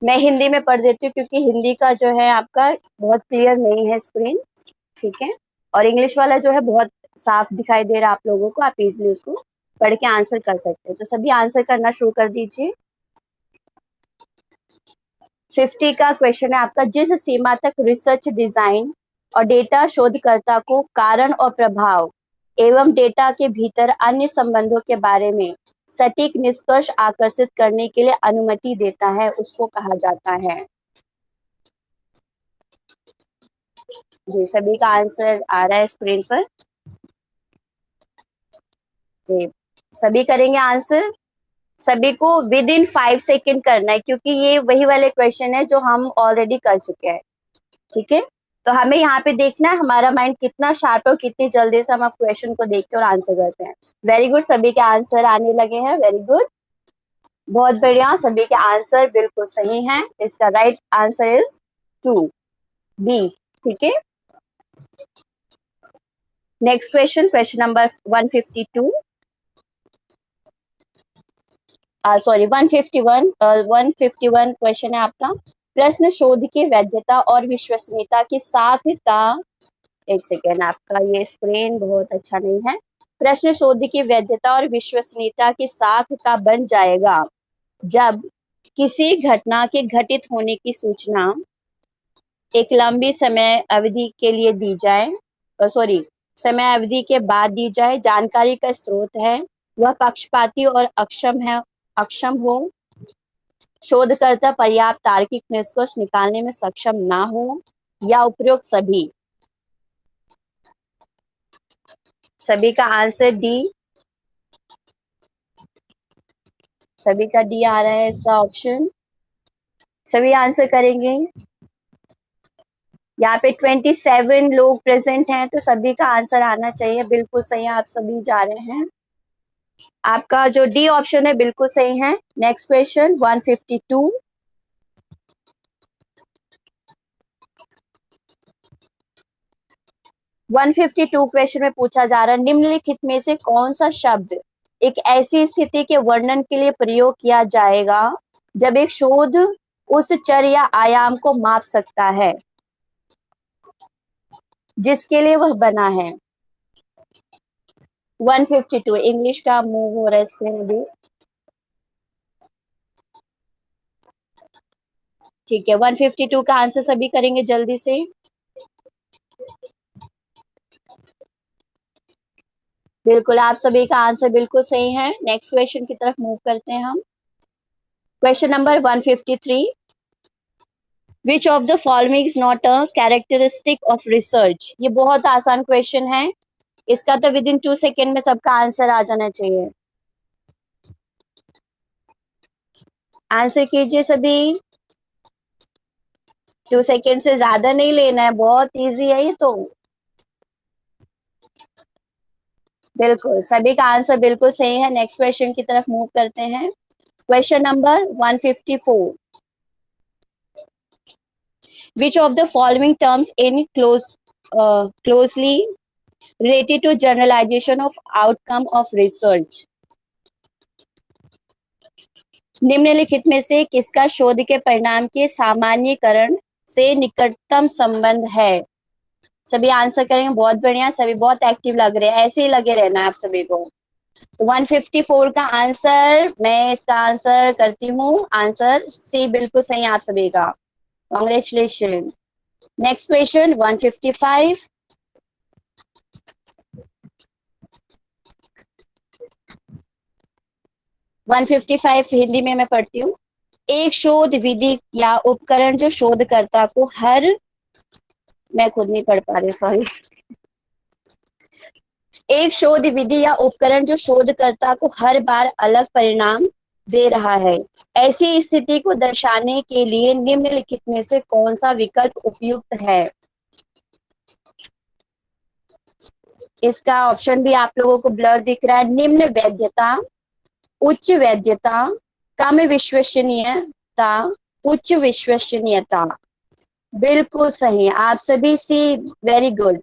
मैं हिंदी में पढ़ देती हूँ क्योंकि हिंदी का जो है आपका बहुत क्लियर नहीं है स्क्रीन, ठीक है। और इंग्लिश वाला जो है बहुत साफ दिखाई दे रहा है आप लोगों को, आप इजिली उसको पढ़ के आंसर कर सकते हैं। तो सभी आंसर करना शुरू कर दीजिए। 50 का क्वेश्चन है आपका, जिस सीमा तक रिसर्च डिजाइन और डेटा शोधकर्ता को कारण और प्रभाव एवं डेटा के भीतर अन्य संबंधों के बारे में सटीक निष्कर्ष आकर्षित करने के लिए अनुमति देता है, उसको कहा जाता है। जी, सभी का आंसर आ रहा है स्क्रीन पर। जी, सभी करेंगे आंसर। सभी को विद इन 5 सेकेंड करना है क्योंकि ये वही वाले क्वेश्चन है जो हम ऑलरेडी कर चुके हैं, ठीक है। तो हमें यहाँ पे देखना है हमारा माइंड कितना शार्प है और कितनी जल्दी से हम क्वेश्चन को देखते हैं और आंसर करते हैं। वेरी गुड, सभी के आंसर आने लगे हैं। वेरी गुड, बहुत बढ़िया, सभी के आंसर बिल्कुल सही हैं। इसका राइट आंसर इज 2 बी, ठीक है। Next question, question number 152 sorry 151 151 question है आपका। प्रश्न शोध की वैधता और विश्वसनीयता के साथ का, एक सेकेंड, आपका ये स्क्रीन बहुत अच्छा नहीं है। प्रश्न शोध की वैधता और विश्वसनीयता के साथ का बन जाएगा जब किसी घटना के घटित होने की सूचना एक लंबी समय अवधि के लिए दी जाए, सॉरी समय अवधि के बाद दी जाए, जानकारी का स्रोत है वह पक्षपाती और अक्षम हो, शोधकर्ता पर्याप्त तार्किक निष्कर्ष निकालने में सक्षम ना हो, या उपरोक्त सभी। सभी का आंसर डी, सभी का डी आ रहा है इसका ऑप्शन। सभी आंसर करेंगे। यहाँ पे 27 लोग प्रेजेंट हैं तो सभी का आंसर आना चाहिए। बिल्कुल सही है, आप सभी जा रहे हैं। आपका जो डी ऑप्शन है बिल्कुल सही है। नेक्स्ट क्वेश्चन 152 152 क्वेश्चन में पूछा जा रहा है, निम्नलिखित में से कौन सा शब्द एक ऐसी स्थिति के वर्णन के लिए प्रयोग किया जाएगा जब एक शोध उस चर या आयाम को माप सकता है जिसके लिए वह बना है। 152 इंग्लिश का मूव हो रहा है स्क्रीन अभी, ठीक है। 152 का आंसर सभी करेंगे जल्दी से। बिल्कुल, आप सभी का आंसर बिल्कुल सही है। नेक्स्ट क्वेश्चन की तरफ मूव करते हैं हम। Question number 153, which of the following is not a characteristic of research. ये बहुत आसान क्वेश्चन है, इसका तो विद इन 2 सेकेंड में सबका आंसर आ जाना चाहिए। आंसर कीजिए सभी, 2 सेकेंड से ज्यादा नहीं लेना है, बहुत इजी है ये तो। बिल्कुल, सभी का आंसर बिल्कुल सही है। नेक्स्ट क्वेश्चन की तरफ मूव करते हैं। Question number 154, which of the following terms in closely related to generalization of outcome of research। निम्नलिखित में से किसका शोध के परिणाम के सामान्यीकरण से निकटतम संबंध है। सभी आंसर करेंगे, बहुत बढ़िया, सभी बहुत एक्टिव लग रहे हैं, ऐसे ही लगे रहना है आप सभी को। तो 154 का आंसर, मैं इसका आंसर करती हूँ, आंसर सी बिल्कुल सही है आप सभी का। कॉन्ग्रेचुलेशन। नेक्स्ट क्वेश्चन 155, हिंदी में मैं पढ़ती हूँ। एक शोध विधि या उपकरण जो शोधकर्ता को हर, मैं खुद नहीं पढ़ पा रही, सॉरी। एक शोध विधि या उपकरण जो शोधकर्ता को हर बार अलग परिणाम दे रहा है, ऐसी स्थिति को दर्शाने के लिए निम्नलिखित में से कौन सा विकल्प उपयुक्त है। इसका ऑप्शन भी आप लोगों को ब्लर दिख रहा है। निम्न वैधता, उच्च वैधता, कम विश्वसनीयता, उच्च विश्वसनीयता। बिल्कुल सही, आप सभी सी, वेरी गुड,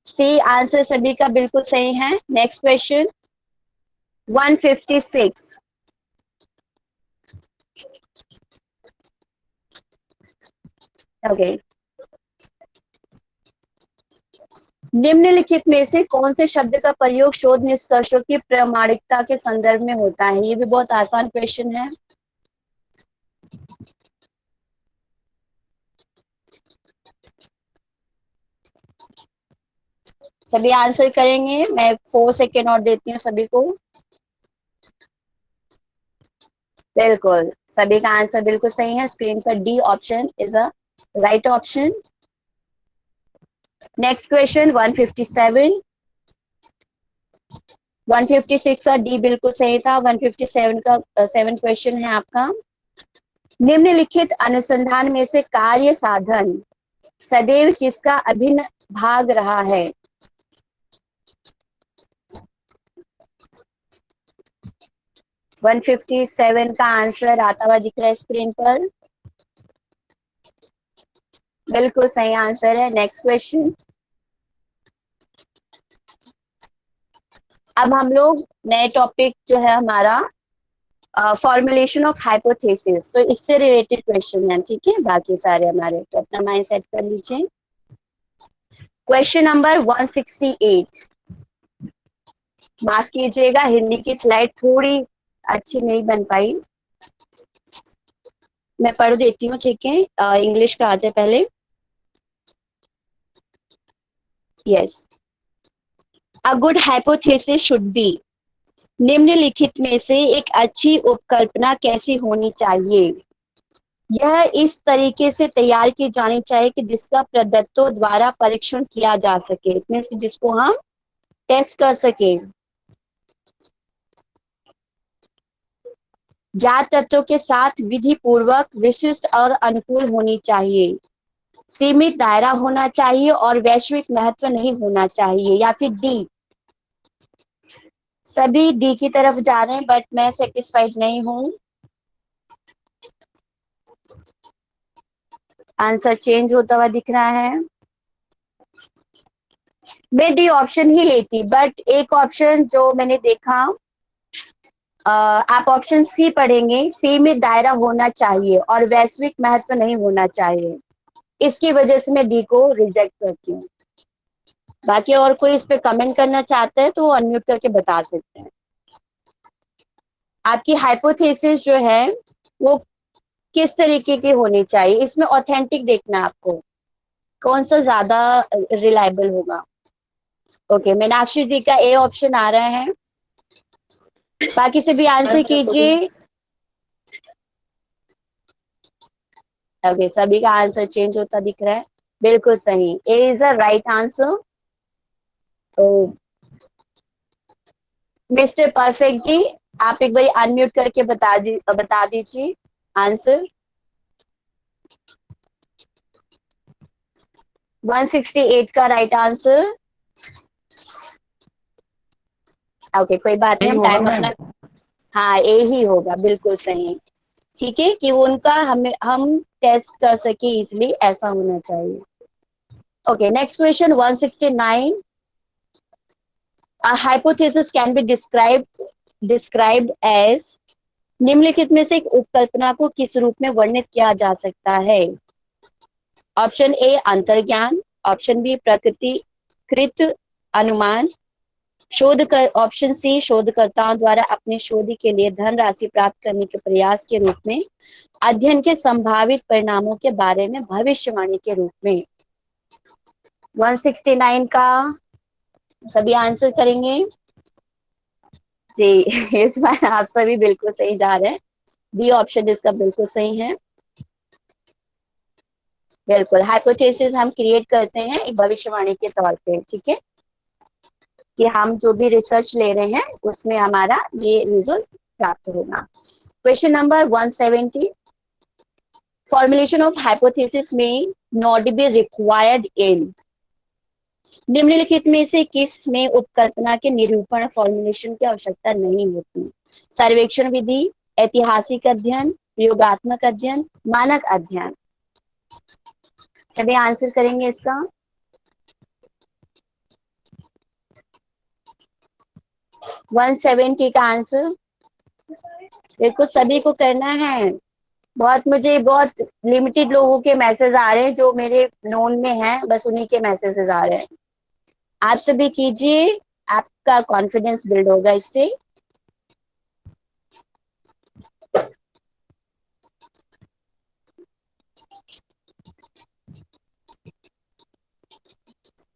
सी आंसर सभी का बिल्कुल सही है। नेक्स्ट क्वेश्चन 156, ओके, निम्नलिखित में से कौन से शब्द का प्रयोग शोध निष्कर्षों की प्रामाणिकता के संदर्भ में होता है? ये भी बहुत आसान क्वेश्चन है। सभी आंसर करेंगे, मैं 4 सेकेंड और देती हूँ सभी को। बिल्कुल, सभी का आंसर बिल्कुल सही है। स्क्रीन पर D option is a right option. Next question 157, 156 का डी बिल्कुल सही था। 157 का 7 क्वेश्चन है आपका। निम्नलिखित अनुसंधान में से कार्य साधन सदैव किसका अभिन्न भाग रहा है? 157 का आंसर आता हुआ दिख रहा है स्क्रीन पर। बिल्कुल सही आंसर है। Next question. अब हम लोग नए टॉपिक जो है हमारा फॉर्मुलेशन ऑफ हाइपोथेसिस, तो इससे रिलेटेड क्वेश्चन है, ठीक है। बाकी सारे हमारे, तो अपना माइंड सेट कर लीजिए। Question number 168। माफ कीजिएगा, हिंदी की स्लाइड थोड़ी अच्छी नहीं बन पाई, मैं पढ़ देती हूँ, ठीक है। इंग्लिश का आ जाए पहले। Yes, a good hypothesis should be, निम्नलिखित में से एक अच्छी उपकल्पना कैसी होनी चाहिए? यह इस तरीके से तैयार की जानी चाहिए कि जिसका प्रदत्तों द्वारा परीक्षण किया जा सके, मीन्स जिसको हम टेस्ट कर सके। ज्ञात तत्वों के साथ विधि पूर्वक विशिष्ट और अनुकूल होनी चाहिए, सीमित दायरा होना चाहिए और वैश्विक महत्व नहीं होना चाहिए। या फिर डी, सभी डी की तरफ जा रहे हैं बट मैं सेटिस्फाइड नहीं हूं। आंसर चेंज होता हुआ दिख रहा है। मैं डी ऑप्शन ही लेती, बट एक ऑप्शन जो मैंने देखा, आप ऑप्शन सी पढ़ेंगे, सीमित दायरा होना चाहिए और वैश्विक महत्व नहीं होना चाहिए, इसकी वजह से मैं डी को रिजेक्ट करती हूँ। बाकी और कोई इस पे कमेंट करना चाहता है तो वो अनम्यूट करके बता सकते हैं। आपकी हाइपोथेसिस जो है वो किस तरीके की होनी चाहिए, इसमें ऑथेंटिक देखना है आपको, कौन सा ज्यादा रिलायबल होगा। ओके, मीनाक्षी जी का ए ऑप्शन आ रहा है, बाकी से भी आंसर कीजिए। ओके, सभी का आंसर चेंज होता दिख रहा है। बिल्कुल सही, ए इज अ राइट आंसर। तो मिस्टर परफेक्ट जी, आप एक बार अनम्यूट करके बता दीजिए आंसर। 168 का राइट आंसर। ओके, कोई बात नहीं, हम टाइम अपना, हाँ ए ही होगा, बिल्कुल सही। ठीक है, कि वो उनका हमें हम टेस्ट कर सके इजिली, ऐसा होना चाहिए। Okay, next question 169। A hypothesis can be described as, निम्नलिखित में से एक उपकल्पना को किस रूप में वर्णित किया जा सकता है? ऑप्शन ए अंतर्ज्ञान, ऑप्शन बी प्रकृतिकृत अनुमान, ऑप्शन सी शोधकर्ताओं द्वारा अपने शोध के लिए धनराशि प्राप्त करने के प्रयास के रूप में, अध्ययन के संभावित परिणामों के बारे में भविष्यवाणी के रूप में। 169 का सभी आंसर करेंगे जी। इस बार आप सभी बिल्कुल सही जा रहे हैं, डी ऑप्शन इसका बिल्कुल सही है। बिल्कुल, हाइपोथेसिस हम क्रिएट करते हैं एक भविष्यवाणी के तौर पे, ठीक है, कि हम जो भी रिसर्च ले रहे हैं उसमें हमारा ये रिजल्ट प्राप्त होगा। Question number 170, formulation of hypothesis में नॉट बी रिक्वायर्ड इन, निम्नलिखित में से किस में उपकल्पना के निरूपण फॉर्मुलेशन की आवश्यकता नहीं होती? सर्वेक्षण विधि, ऐतिहासिक अध्ययन, प्रयोगात्मक अध्ययन, मानक अध्ययन। सभी आंसर करेंगे इसका। 170 का आंसर बिल्कुल सभी को करना है। बहुत लिमिटेड लोगों के मैसेज आ रहे हैं जो मेरे नोन में हैं, बस उन्हीं के मैसेजेस आ रहे हैं। आप सभी कीजिए, आपका कॉन्फिडेंस बिल्ड होगा इससे।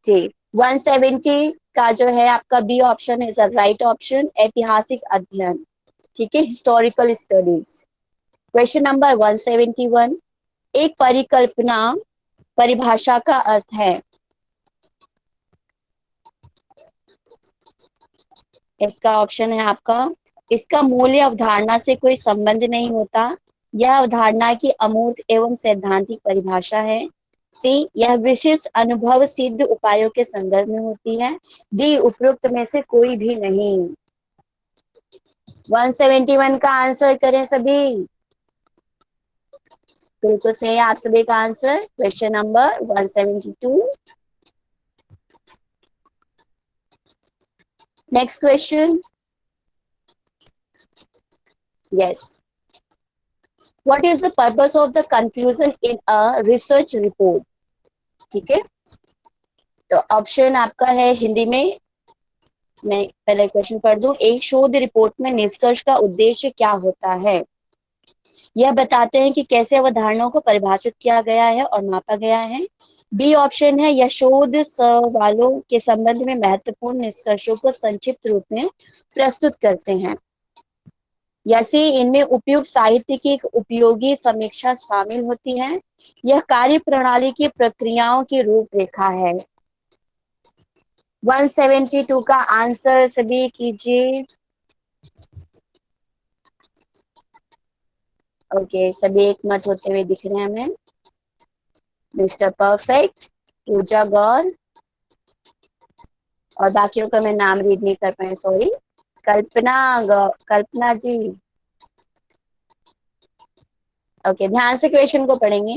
जी, 170 का जो है आपका B option is a right option, ऐतिहासिक अध्ययन। ठीक है, हिस्टोरिकल स्टडीज। क्वेश्चन नंबर 171, एक परिकल्पना परिभाषा का अर्थ है। इसका ऑप्शन है आपका, इसका मूल्य अवधारणा से कोई संबंध नहीं होता, यह अवधारणा की अमूर्त एवं सैद्धांतिक परिभाषा है। सी, यह विशिष्ट अनुभव सिद्ध उपायों के संदर्भ में होती है। डी, उपरोक्त में से कोई भी नहीं। 171 का आंसर करें सभी। बिल्कुल सही है आप सभी का answer. Question number 172। Next question. Yes, what is the purpose of the conclusion in a research report. ठीक है, तो ऑप्शन आपका है हिंदी में, मैं पहले क्वेश्चन पढ़ दूं। एक शोध रिपोर्ट में निष्कर्ष का उद्देश्य क्या होता है। यह बताते हैं कि कैसे अवधारणाओं को परिभाषित किया गया है और मापा गया है। बी ऑप्शन है, यह शोध सवालों के संबंध में महत्वपूर्ण निष्कर्षों को संक्षिप्त रूप में प्रस्तुत करते हैं। या सी, इनमें उपयुक्त साहित्य की एक उपयोगी समीक्षा शामिल होती है। यह कार्य प्रणाली की प्रक्रियाओं की रूपरेखा है। 172 का आंसर सभी कीजिए। ओके, सभी एक मत होते हुए दिख रहे हैं हमें। मिस्टर परफेक्ट, पूजा गौर, और बाकियों का मैं नाम रीड नहीं कर पाई, सॉरी। कल्पना जी। ओके, ध्यान से क्वेश्चन को पढ़ेंगे।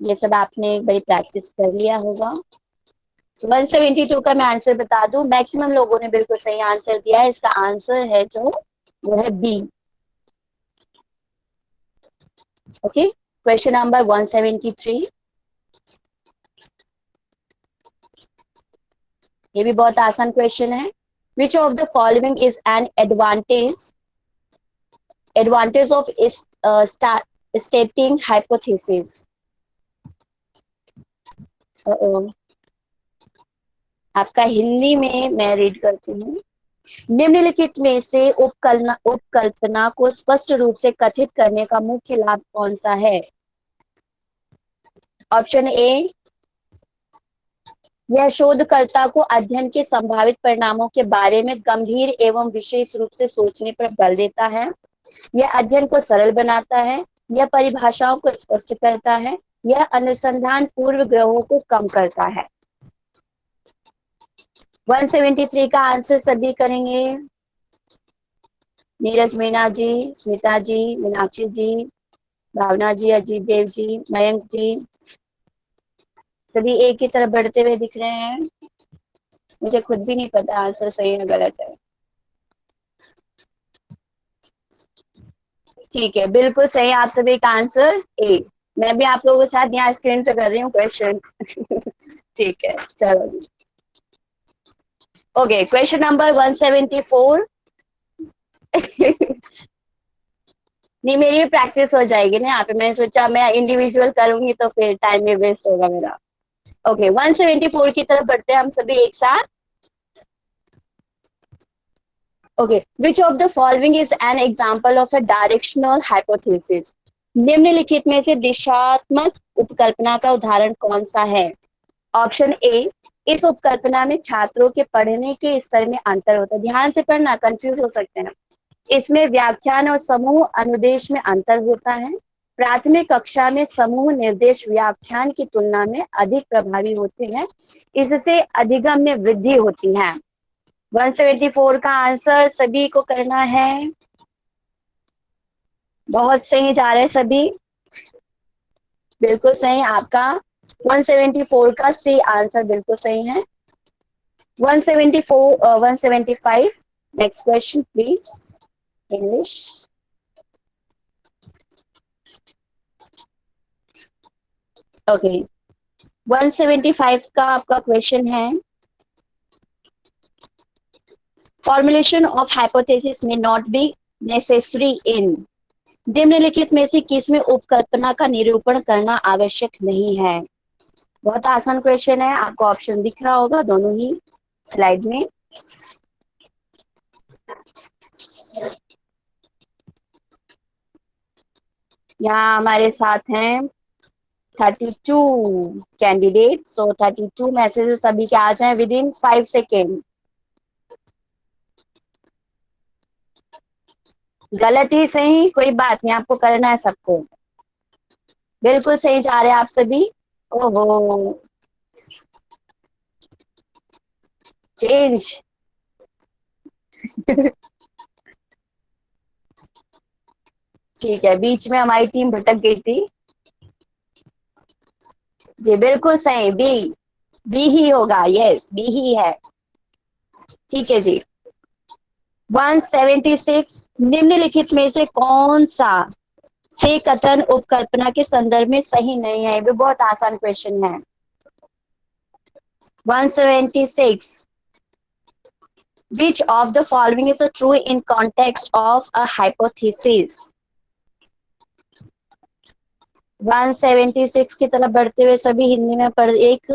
ये सब आपने एक बार प्रैक्टिस कर लिया होगा। 172 का मैं आंसर बता दूं, मैक्सिमम लोगों ने बिल्कुल सही आंसर दिया है। इसका आंसर है जो, वो है बी। Okay, question number 173। ये भी बहुत आसान क्वेश्चन है। Which of the following is an advantage of स्टेटिंग hypothesis. आपका हिंदी में मैं रीड करती हूँ। निम्नलिखित में से उपकल्पना को स्पष्ट रूप से कथित करने का मुख्य लाभ कौन सा है। ऑप्शन ए, यह शोधकर्ता को अध्ययन के संभावित परिणामों के बारे में गंभीर एवं विशेष रूप से सोचने पर बल देता है। यह अध्ययन को सरल बनाता है। यह परिभाषाओं को स्पष्ट करता है। यह अनुसंधान पूर्व ग्रहों को कम करता है। 173 का आंसर सभी करेंगे। नीरज मीना जी, स्मिता जी, मीनाक्षी जी, भावना जी, अजीत देव जी, मयंक जी, सभी एक की तरफ बढ़ते हुए दिख रहे हैं। मुझे खुद भी नहीं पता आंसर सही है गलत है। ठीक है, बिल्कुल सही आप सभी का आंसर ए। मैं भी आप लोगों के साथ यहाँ स्क्रीन पे कर रही हूँ क्वेश्चन। ठीक है, चलो। Okay, question number 174। नहीं, मेरी भी प्रैक्टिस हो जाएगी ना यहाँ पे। मैंने सोचा मैं इंडिविजुअल करूंगी तो फिर टाइम भी वेस्ट होगा मेरा। ओके, 174 की तरफ बढ़ते हैं हम सभी एक साथ। Okay, which of the following is an example of a directional hypothesis. निम्नलिखित में से दिशात्मक उपकल्पना का उदाहरण कौन सा है। ऑप्शन ए, इस उपकल्पना में छात्रों के पढ़ने के स्तर में अंतर होता है। ध्यान से पढ़ना, कंफ्यूज हो सकते हैं। इसमें व्याख्यान और समूह अनुदेश में अंतर होता है। प्राथमिक कक्षा में समूह निर्देश व्याख्यान की तुलना में अधिक प्रभावी होते हैं। इससे अधिगम में वृद्धि होती है। 174 का आंसर सभी को करना है। बहुत सही जा रहे हैं सभी, बिल्कुल सही आपका 174 का सी आंसर बिल्कुल सही है। 174 175 next question please, English. Okay, 175 का आपका क्वेश्चन है, फॉर्मुलेशन ऑफ हाइपोथेसिस में नॉट बी नेसेसरी इन, निम्नलिखित में से किस में उपकल्पना का निरूपण करना आवश्यक नहीं है। बहुत आसान क्वेश्चन है, आपको ऑप्शन दिख रहा होगा दोनों ही स्लाइड में। यहाँ हमारे साथ हैं 32 कैंडिडेट, सो 32 मैसेजेस सभी के आ जाएं विद इन 5 सेकेंड। गलत ही सही कोई बात नहीं, आपको करना है सबको। बिल्कुल सही जा रहे हैं आप सभी। ओहो, चेंज। ठीक है, बीच में हमारी टीम भटक गई थी। जी बिल्कुल सही, बी, बी ही होगा, यस बी ही है। ठीक है जी, 176, निम्नलिखित में से कौन सा से कथन उपकल्पना के संदर्भ में सही नहीं है। ये भी बहुत आसान क्वेश्चन है। 176, which of the following is true in context of a hypothesis। 176 की तरफ बढ़ते हुए सभी हिंदी में पढ़, एक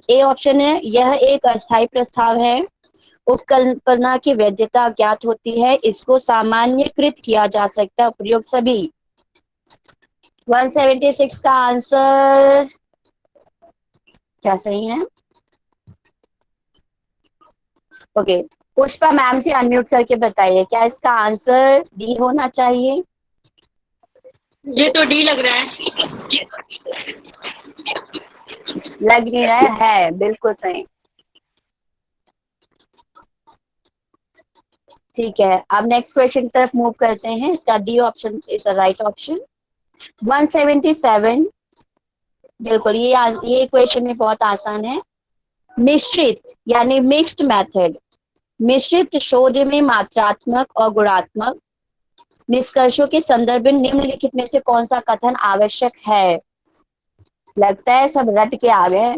ए ऑप्शन है, यह एक अस्थायी प्रस्ताव है, उपकल्पना की वैधता ज्ञात होती है, इसको सामान्यकृत किया जा सकता है, प्रयोग सभी। 176 का आंसर क्या सही है? ओके, पुष्पा मैम जी अनम्यूट करके बताइए, क्या इसका आंसर डी होना चाहिए? ये तो डी लग रहा है। लग नहीं रहा है, बिल्कुल सही। ठीक है, अब नेक्स्ट क्वेश्चन की तरफ मूव करते हैं। इसका D option is a right option. 177, बिल्कुल ये क्वेश्चन भी बहुत आसान है। मिश्रित यानी मिक्स्ड मेथड, मिश्रित शोध में मात्रात्मक और गुणात्मक निष्कर्षों के संदर्भ में निम्नलिखित में से कौन सा कथन आवश्यक है। लगता है सब रट के आ गए।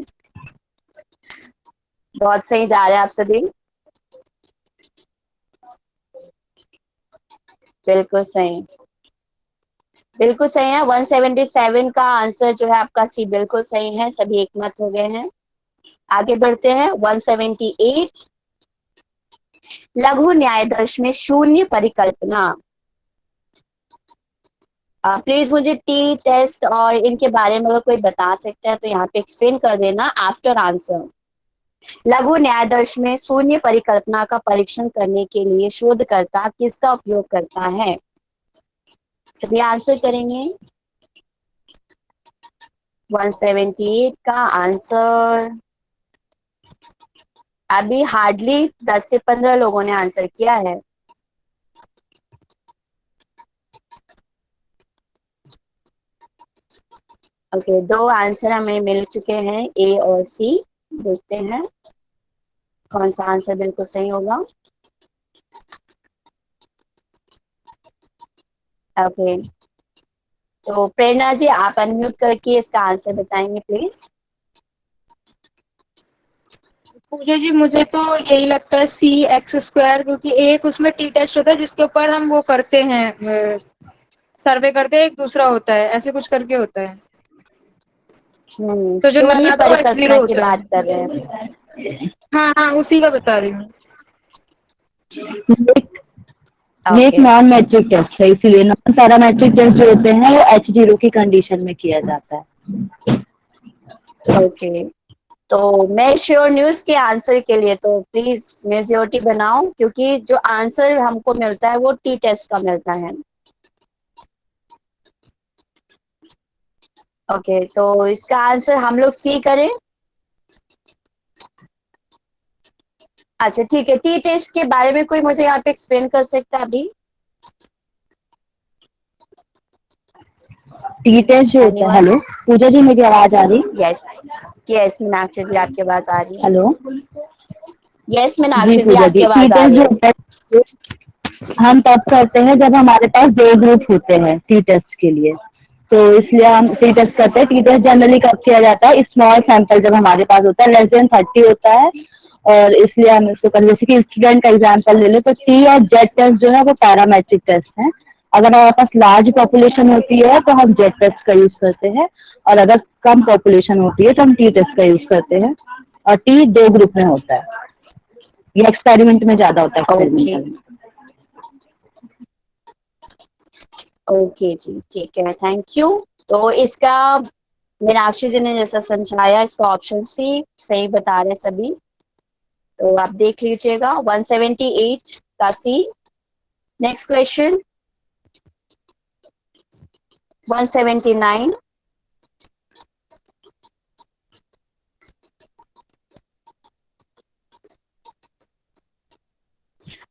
बहुत सही जा रहे हैं आप सभी, बिल्कुल सही, बिल्कुल सही है। 177 का आंसर जो है आपका सी बिल्कुल सही है, सभी एकमत हो गए हैं। आगे बढ़ते हैं 178, लघु न्यायदर्श में शून्य परिकल्पना। प्लीज मुझे टी टेस्ट और इनके बारे में अगर कोई बता सकता है तो यहाँ पे एक्सप्लेन कर देना आफ्टर आंसर। लघु न्यायदर्श में शून्य परिकल्पना का परीक्षण करने के लिए शोधकर्ता किसका उपयोग करता है? सभी आंसर करेंगे। 178 का आंसर, अभी हार्डली 10 से 15 लोगों ने आंसर किया है। ओके, दो आंसर हमें मिल चुके हैं, ए और सी। देखते हैं कौन सा आंसर बिल्कुल सही होगा। ओके, तो प्रेरणा जी आप अनम्यूट करके इसका आंसर बताएंगे प्लीज। पूजा जी मुझे तो यही लगता है सी एक्स स्क्वायर, क्योंकि एक उसमें टी टेस्ट होता है जिसके ऊपर हम वो करते हैं, सर्वे करते हैं, एक दूसरा होता है ऐसे कुछ करके होता है, तो जो शून्य लगाता है वो एक्स परिकल्पना जीरो की होता बात है। कर रहे हैं। हाँ हाँ, उसी का बता रही हूँ। ये एक ओके नॉन मैट्रिक टेस्ट है, इसीलिए नॉन पैरामेट्रिक टेस्ट जो होते हैं वो H0 की कंडीशन में किया जाता है। ओके, तो मैं श्योर न्यूज के आंसर के लिए तो प्लीज मेजोरिटी बनाओ, क्योंकि जो आंसर हमको मिलता है वो टी टेस्ट का मिलता है। ओके, तो इसका आंसर हम लोग सी करें। अच्छा ठीक है, टी टेस्ट के बारे में कोई मुझे यहाँ पे एक्सप्लेन कर सकता है अभी? टी टेस्ट जो होता है, हेलो पूजा जी मेरी आवाज आ रही? यस, यस मीनाक्षी जी आपकी आवाज आ रही है। हेलो यस जी मीनाक्षी जी पूजा आपकी जी, टी आवाज आ टेस्ट रही जो है। होता है हम तब करते हैं जब हमारे पास दो ग्रुप होते हैं टी टेस्ट के लिए। तो इसलिए हम टी टेस्ट करते हैं। टी टेस्ट जनरली कब किया जाता है, स्मॉल सैंपल जब हमारे पास होता है, लेस देन 30 होता है, और इसलिए हम इसको करते, जैसे कि स्टूडेंट का एग्जाम्पल ले लो तो टी और जेड टेस्ट जो है वो पैरामेट्रिक टेस्ट है। अगर हमारे पास लार्ज पॉपुलेशन होती है तो हम जेड टेस्ट का यूज करते हैं, और अगर कम पॉपुलेशन होती है तो हम टी टेस्ट का यूज करते हैं। और टी 2 ग्रुप में होता है, ये एक्सपेरिमेंट में ज्यादा होता है, ओके, एक्सपेरिमेंटल में। ओके जी, ठीक है, थैंक यू। तो इसका मीनाक्षी जी ने जैसा समझाया, इसका ऑप्शन सी सही बता रहे सभी। तो आप देख लीजिएगा 178 का C. Next question 179।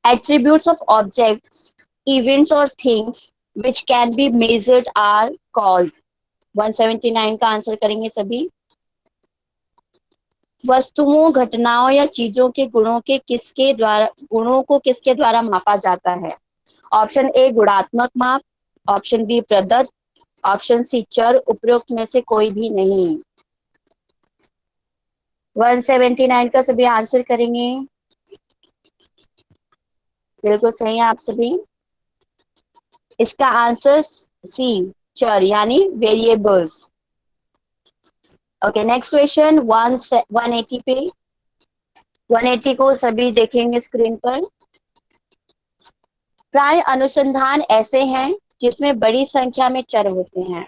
Attributes of objects, events or things which can be measured are called। 179 का आंसर करेंगे सभी। वस्तुओं, घटनाओं या चीजों के गुणों को किसके द्वारा मापा जाता है? ऑप्शन ए गुणात्मक माप, ऑप्शन बी प्रदत्त, ऑप्शन सी चर, उपरोक्त में से कोई भी नहीं। 179 का सभी आंसर करेंगे। बिल्कुल सही है आप सभी। इसका आंसर सी चर यानी वेरिएबल्स। ओके, नेक्स्ट क्वेश्चन 180 पे। 180 को सभी देखेंगे स्क्रीन पर। प्राय अनुसंधान ऐसे हैं जिसमें बड़ी संख्या में चर होते हैं।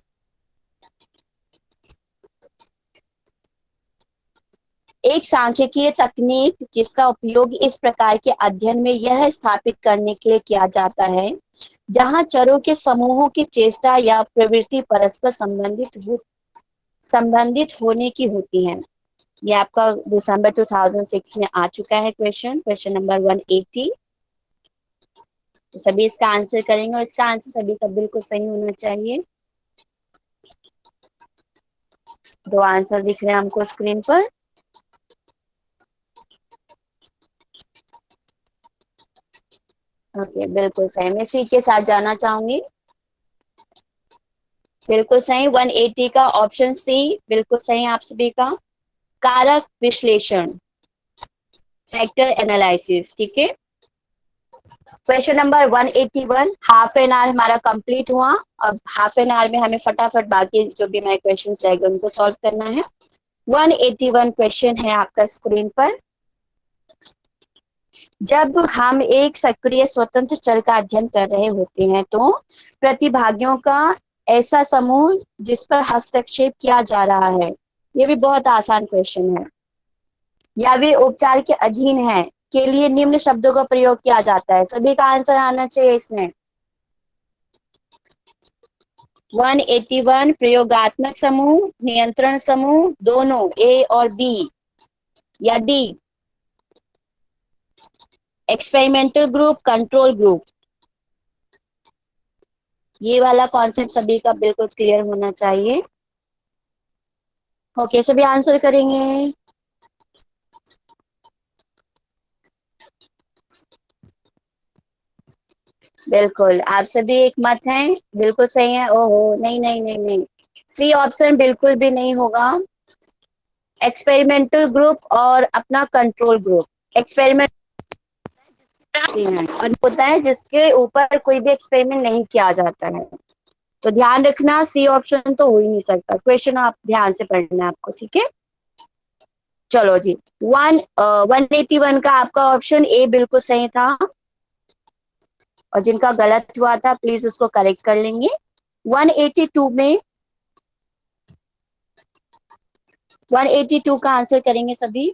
एक सांख्यिकीय तकनीक जिसका उपयोग इस प्रकार के अध्ययन में यह स्थापित करने के लिए किया जाता है जहां चरों के समूहों की चेष्टा या प्रवृत्ति परस्पर संबंधित होने की होती है। ये आपका दिसंबर 2006 में आ चुका है क्वेश्चन नंबर 180। तो सभी इसका आंसर करेंगे और इसका आंसर सभी का बिल्कुल सही होना चाहिए। दो आंसर दिख रहे हैं हमको स्क्रीन पर। ओके, बिल्कुल सही। मैं सी के साथ जाना चाहूंगी। बिल्कुल सही, 180 का ऑप्शन सी बिल्कुल सही आप सभी का। कारक विश्लेषण, फैक्टर एनालिसिस, ठीक है। Question number 181। Half an hour हमारा कंप्लीट हुआ। अब हाफ एन आवर में हमें फटाफट बाकी जो भी हमारे क्वेश्चन रह गए उनको सॉल्व करना है। 181 क्वेश्चन है आपका स्क्रीन पर। जब हम एक सक्रिय स्वतंत्र चर का अध्ययन कर रहे होते हैं तो प्रतिभागियों का ऐसा समूह जिस पर हस्तक्षेप किया जा रहा है, ये भी बहुत आसान क्वेश्चन है, या वे उपचार के अधीन है के लिए निम्न शब्दों का प्रयोग किया जाता है। सभी का आंसर आना चाहिए इसमें। 181 प्रयोगात्मक समूह, नियंत्रण समूह, दोनों ए और बी, या D experimental group, control group. ये वाला कॉन्सेप्ट सभी का बिल्कुल क्लियर होना चाहिए। ओके, सभी आंसर करेंगे। बिल्कुल, आप सभी एक मत हैं, बिल्कुल सही है। ओहो, नहीं नहीं नहीं नहीं, सी ऑप्शन बिल्कुल भी नहीं होगा। एक्सपेरिमेंटल ग्रुप और अपना कंट्रोल ग्रुप। एक्सपेरिमेंट और होता है जिसके ऊपर कोई भी एक्सपेरिमेंट नहीं किया जाता है। तो ध्यान रखना, सी ऑप्शन तो हो ही नहीं सकता। क्वेश्चन आप ध्यान से पढ़ना है आपको, ठीक है। चलो जी, 181 का आपका ऑप्शन ए बिल्कुल सही था, और जिनका गलत हुआ था प्लीज उसको करेक्ट कर लेंगे। 182 में 182 का आंसर करेंगे सभी।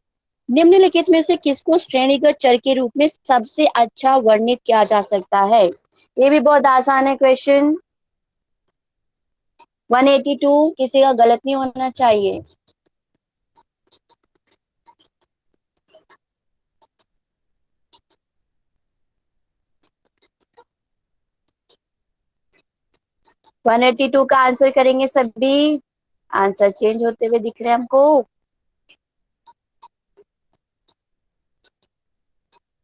निम्नलिखित में से किसको श्रेणीगत चर के रूप में सबसे अच्छा वर्णित किया जा सकता है? ये भी बहुत आसान है क्वेश्चन। 182 किसी का गलत नहीं होना चाहिए। वन 182 का आंसर करेंगे सभी। आंसर चेंज होते हुए दिख रहे हैं हमको।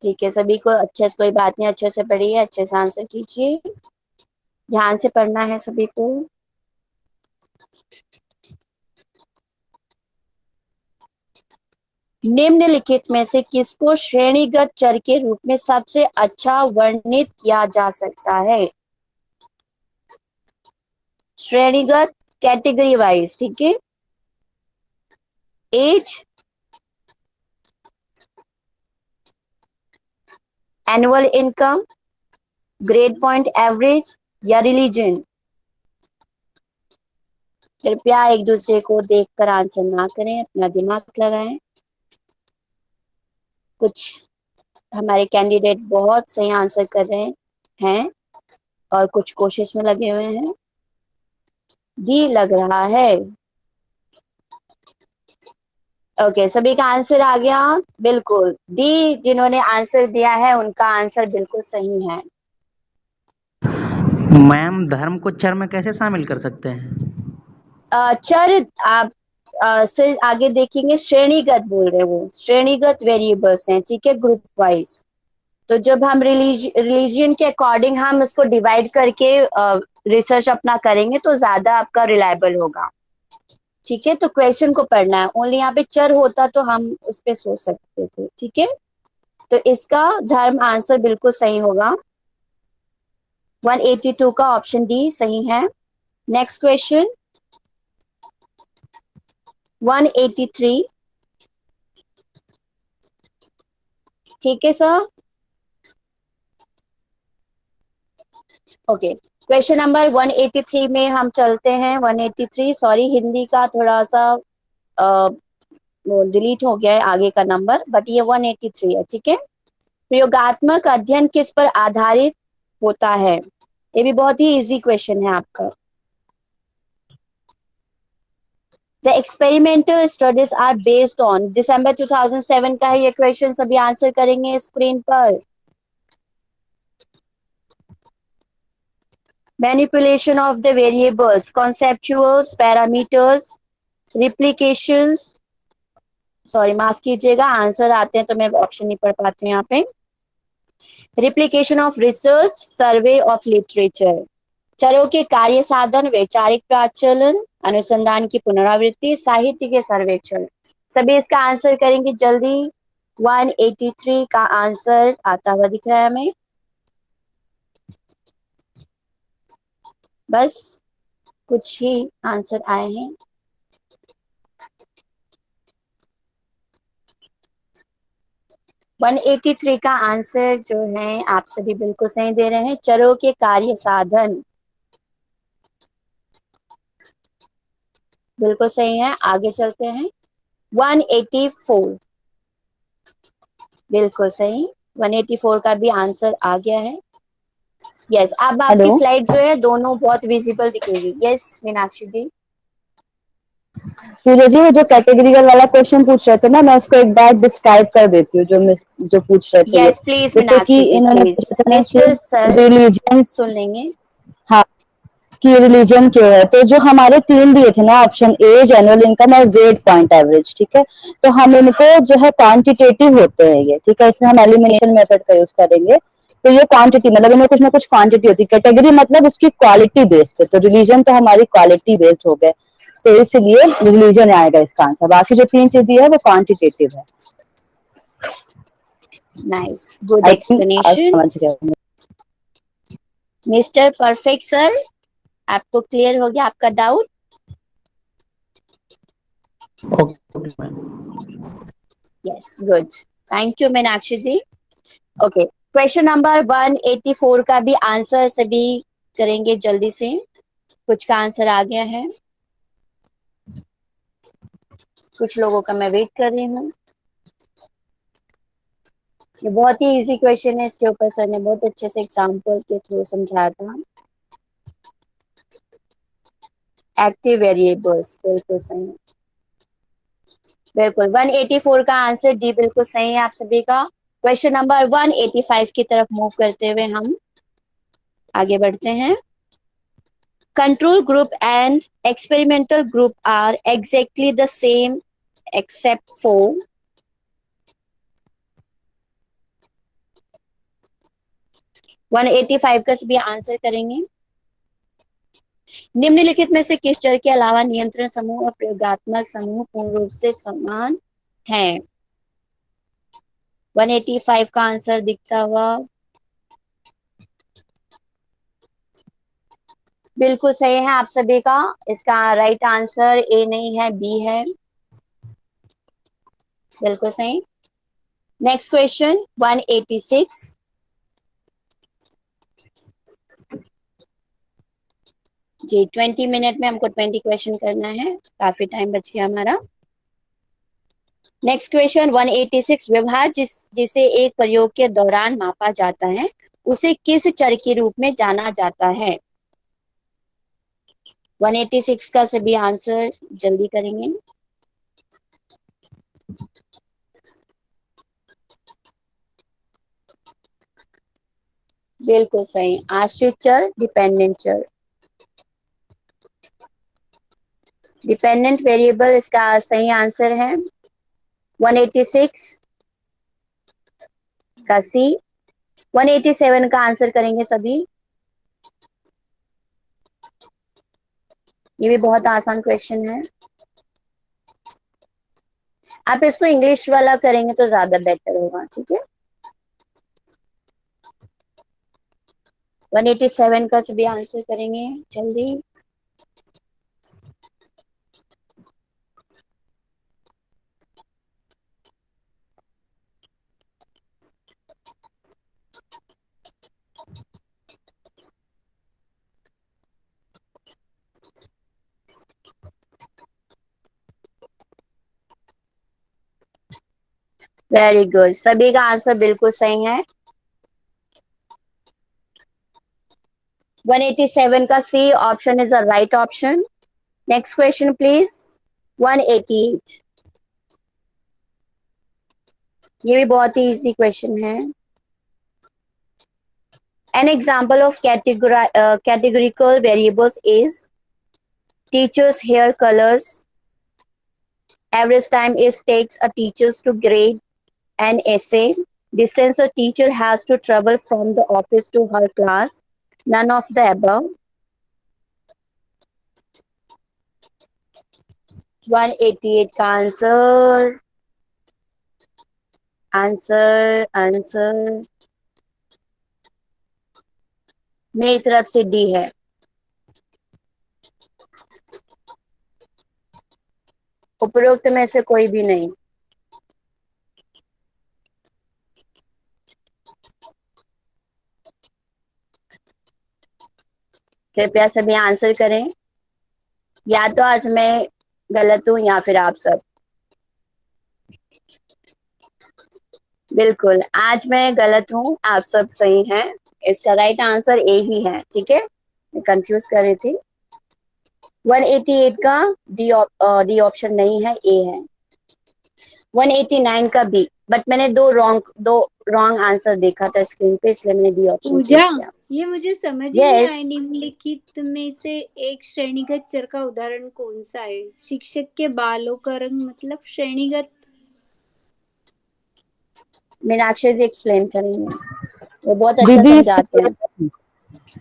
ठीक है, सभी को अच्छे से, कोई बात नहीं, अच्छे से पढ़िए, अच्छे से आंसर कीजिए, ध्यान से पढ़ना है सभी को। निम्नलिखित में से किसको श्रेणीगत चर के रूप में सबसे अच्छा वर्णित किया जा सकता है? श्रेणीगत, कैटेगरी वाइज, ठीक है। Age, annual income, grade point average या रिलीजन? कृपया एक दूसरे को देखकर आंसर ना करें, अपना दिमाग लगाएं। कुछ हमारे कैंडिडेट बहुत सही आंसर कर रहे हैं और कुछ कोशिश में लगे हुए हैं। डी लग रहा है। ओके, सभी का आंसर आ गया। बिल्कुल, डी जिन्होंने आंसर दिया है उनका आंसर बिल्कुल सही है। मैम, धर्म को चर में कैसे शामिल कर सकते हैं? चर आप सिर्फ आगे देखेंगे, श्रेणीगत बोल रहे हैं वो, श्रेणीगत वेरिएबल्स हैं, ठीक है, ग्रुप वाइज। तो जब हम रिलीजियन के अकॉर्डिंग हम उसको डिवाइड करके रिसर्च अपना करेंगे तो ज्यादा आपका रिलायबल होगा, ठीक है। तो क्वेश्चन को पढ़ना है, ओनली यहाँ पे चर होता तो हम उस पे सोच सकते थे, ठीक है। तो इसका धर्म आंसर बिल्कुल सही होगा। 182 का ऑप्शन डी सही है। नेक्स्ट क्वेश्चन 183, ठीक है सर। ओके, क्वेश्चन नंबर 183 में हम चलते हैं। 183, सॉरी हिंदी का थोड़ा सा डिलीट हो गया है आगे का नंबर, बट ये 183 है, ठीक है। प्रयोगात्मक अध्ययन किस पर आधारित होता है? ये भी बहुत ही इजी क्वेश्चन है आपका। The experimental studies are based on, दिसंबर 2007 का है ये क्वेश्चन, सभी आंसर करेंगे स्क्रीन पर। Manipulation of the variables, conceptuals, parameters, replications, sorry माफ कीजिएगा, आंसर आते हैं तो मैं ऑप्शन नहीं पढ़ पाती हूँ यहाँ पे। Replication of research, survey of literature, चरों के कार्य साधन, वैचारिक प्राचलन, अनुसंधान की पुनरावृत्ति, साहित्य के सर्वेक्षण। सभी इसका आंसर करेंगे जल्दी। 183 का आंसर आता हुआ दिख रहा है हमें। बस कुछ ही आंसर आए हैं। वन 183 का आंसर जो है आप सभी बिल्कुल सही दे रहे हैं, चरों के कार्य साधन, बिल्कुल सही है। आगे चलते हैं 184, बिल्कुल सही। 184 का भी आंसर आ गया है। यस, अब आपकी हेलो। स्लाइड जो है दोनों बहुत विजिबल दिखेगी। यस मीनाक्षी जी। सूर्य जी, वो जो कैटेगरिकल वाला क्वेश्चन पूछ रहे थे ना, मैं उसको एक बार डिस्क्राइब कर देती हूँ, जो पूछ रहे थे ये। यस प्लीज जैसे कि मीनाक्षी जी, इन्होंने प्लीज। पूछा था ना कि मिस्टर सर रिलीजन, सुन लेंगे। हाँ, कि रिलीजन क्यों है। तो जो हमारे तीन दिए थे ना ऑप्शन, एज, एनुअल इनकम और ग्रेड पॉइंट एवरेज, ठीक है। तो हम इनको जो है क्वांटिटेटिव होते हैं ये, ठीक है। इसमें हम एलिमिनेशन मेथड का यूज करेंगे। तो ये क्वांटिटी मतलब इनमें कुछ ना कुछ क्वांटिटी होती है। कैटेगरी मतलब उसकी क्वालिटी बेस्ड पे, तो रिलीजन तो हमारी क्वालिटी बेस्ड हो गए, तो इसलिए रिलीजन आएगा इसका आंसर। बाकी जो तीन चीजें है वो क्वांटिटेटिव है। नाइस, गुड आई थिंक आज एक्सप्लेनेशन। समझ गए होंगे। मिस्टर परफेक्ट सर, आपको क्लियर हो गया आपका doubt? Okay ma'am. Yes, good, thank you Meenakshi ji. Okay, question number 184 का भी आंसर सभी करेंगे जल्दी से। कुछ का आंसर आ गया है, कुछ लोगों का मैं वेट कर रही हूँ। ये बहुत ही इजी क्वेश्चन है, इसके ऊपर सर ने बहुत अच्छे से एग्जाम्पल के थ्रू समझाया था। एक्टिव वेरिएबल्स, बिल्कुल सही, बिल्कुल। 184 का आंसर डी बिल्कुल सही है आप सभी का। क्वेश्चन नंबर 185 की तरफ मूव करते हुए हम आगे बढ़ते हैं। Control group and experimental group are exactly the same except for, one 185 का सभी आंसर करेंगे। निम्नलिखित में से किस चर के अलावा नियंत्रण समूह और प्रयोगात्मक समूह पूर्ण रूप से समान हैं? 185 का आंसर दिखता हुआ। बिल्कुल सही है आप सभी का। इसका राइट आंसर ए नहीं है, बी है। बिल्कुल सही। Next question 186। जी 20 मिनट में हमको 20 क्वेश्चन करना है, काफी टाइम बच गया हमारा। Next question 186। व्यवहार जिसे एक प्रयोग के दौरान मापा जाता है उसे किस चर के रूप में जाना जाता है? 186 का सभी आंसर जल्दी करेंगे। बिल्कुल सही, आश्रित चर, डिपेंडेंट चर। डिपेंडेंट वेरिएबल इसका सही आंसर है 186 का सी। 187 का आंसर करेंगे सभी। ये भी बहुत आसान क्वेश्चन है, आप इसको इंग्लिश वाला करेंगे तो ज्यादा बेटर होगा, ठीक है। 187 का सभी आंसर करेंगे जल्दी। वेरी गुड, सभी का आंसर बिल्कुल सही है। 187 का C option is the right option. Next question please. 188। ये भी बहुत ही इजी क्वेश्चन है। An example of categorical variables is teacher's hair colors. Average time it takes a teacher to grade an essay. Distance a teacher has to travel from the office to her class. None of the above. 188 का answer मेरी तरफ से D है। उपरोक्त में से कोई भी नहीं। कृपया सभी आंसर करें, या तो आज मैं गलत हूं या फिर आप सब। बिल्कुल, आज मैं गलत हूं, आप सब सही हैं। इसका राइट आंसर ए ही है, ठीक है, मैं कंफ्यूज कर रही थी। 188 का डी ऑप्शन नहीं है, ए है। 189 का बी, बट मैंने दो रॉन्ग आंसर देखा था स्क्रीन पे, इसलिए मैंने डी ऑप्शन चूज पूजा, किया। ये मुझे समझ ही नहीं यस, आया, निम्नलिखित में से एक श्रेणीगत चर का उदाहरण कौन सा है? शिक्षक के बालों का रंग मतलब श्रेणीगत? मीनाक्षी जी एक्सप्लेन करेंगे, वो बहुत अच्छा दीदी समझाते हैं।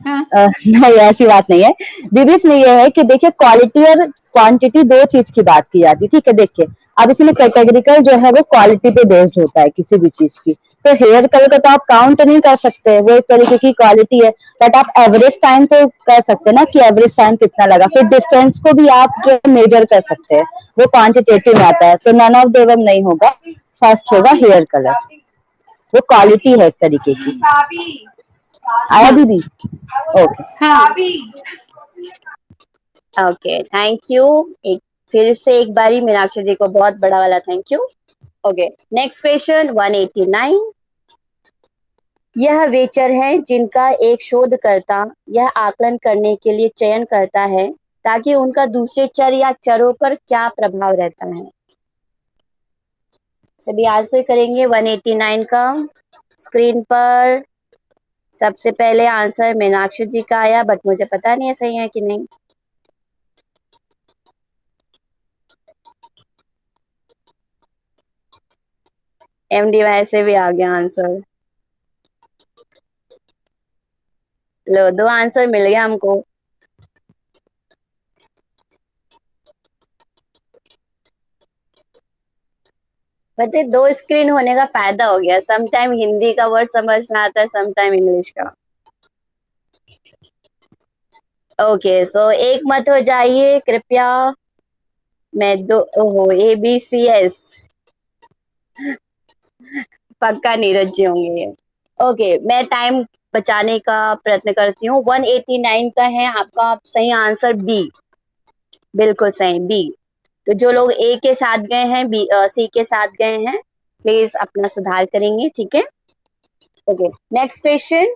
हाँ, नहीं, ऐसी बात नहीं है दीदी। इसमें यह है कि देखिए, क्वालिटी और क्वांटिटी दो चीज की बात की जाती है, ठीक है। देखिए, अब इसमें कैटेगरिकल जो है वो क्वालिटी पे बेस्ड होता है किसी भी चीज की। तो हेयर कलर का तो आप काउंट नहीं कर सकते, वो एक तरीके की क्वालिटी है। बट आप एवरेज टाइम तो कर सकते हैं ना, कि एवरेज टाइम कितना लगा। फिर डिस्टेंस को भी आप जो मेजर कर सकते हैं, वो क्वांटिटेटिव में आता है। तो नन ऑफ देम नहीं होगा, फर्स्ट होगा हेयर कलर। वो क्वालिटी है एक तरीके की। आया हाँ, दीदी? ओके। हाँ। Okay, thank you. एक फिर से एक बारी मीनाक्षी जी को बहुत बड़ा वाला thank you. Okay, next question 189। यह वे चर हैं जिनका एक शोधकर्ता यह आकलन करने के लिए चयन करता है ताकि उनका दूसरे चर या चरों पर क्या प्रभाव रहता है। सभी आंसर करेंगे 189 का। स्क्रीन पर सबसे पहले आंसर मीनाक्षी जी का आया, बट मुझे पता नहीं है सही है कि नहीं। एमडी वाई से भी आ गया आंसर। लो, दो आंसर मिल गया हमको। पता है, दो स्क्रीन होने का फायदा हो गया, सम टाइम हिंदी का वर्ड समझ में आता है, सम टाइम इंग्लिश का। ओके सो एक मत हो जाइए कृपया। मैं दो, ओहो ए बी सी एस, पक्का नीरज जी होंगे ये। ओके मैं टाइम बचाने का प्रयत्न करती हूँ। 189 का है आपका सही आंसर बी, बिल्कुल सही बी। तो जो लोग ए के साथ गए हैं, बी सी के साथ गए हैं, प्लीज अपना सुधार करेंगे, ठीक है। ओके नेक्स्ट क्वेश्चन,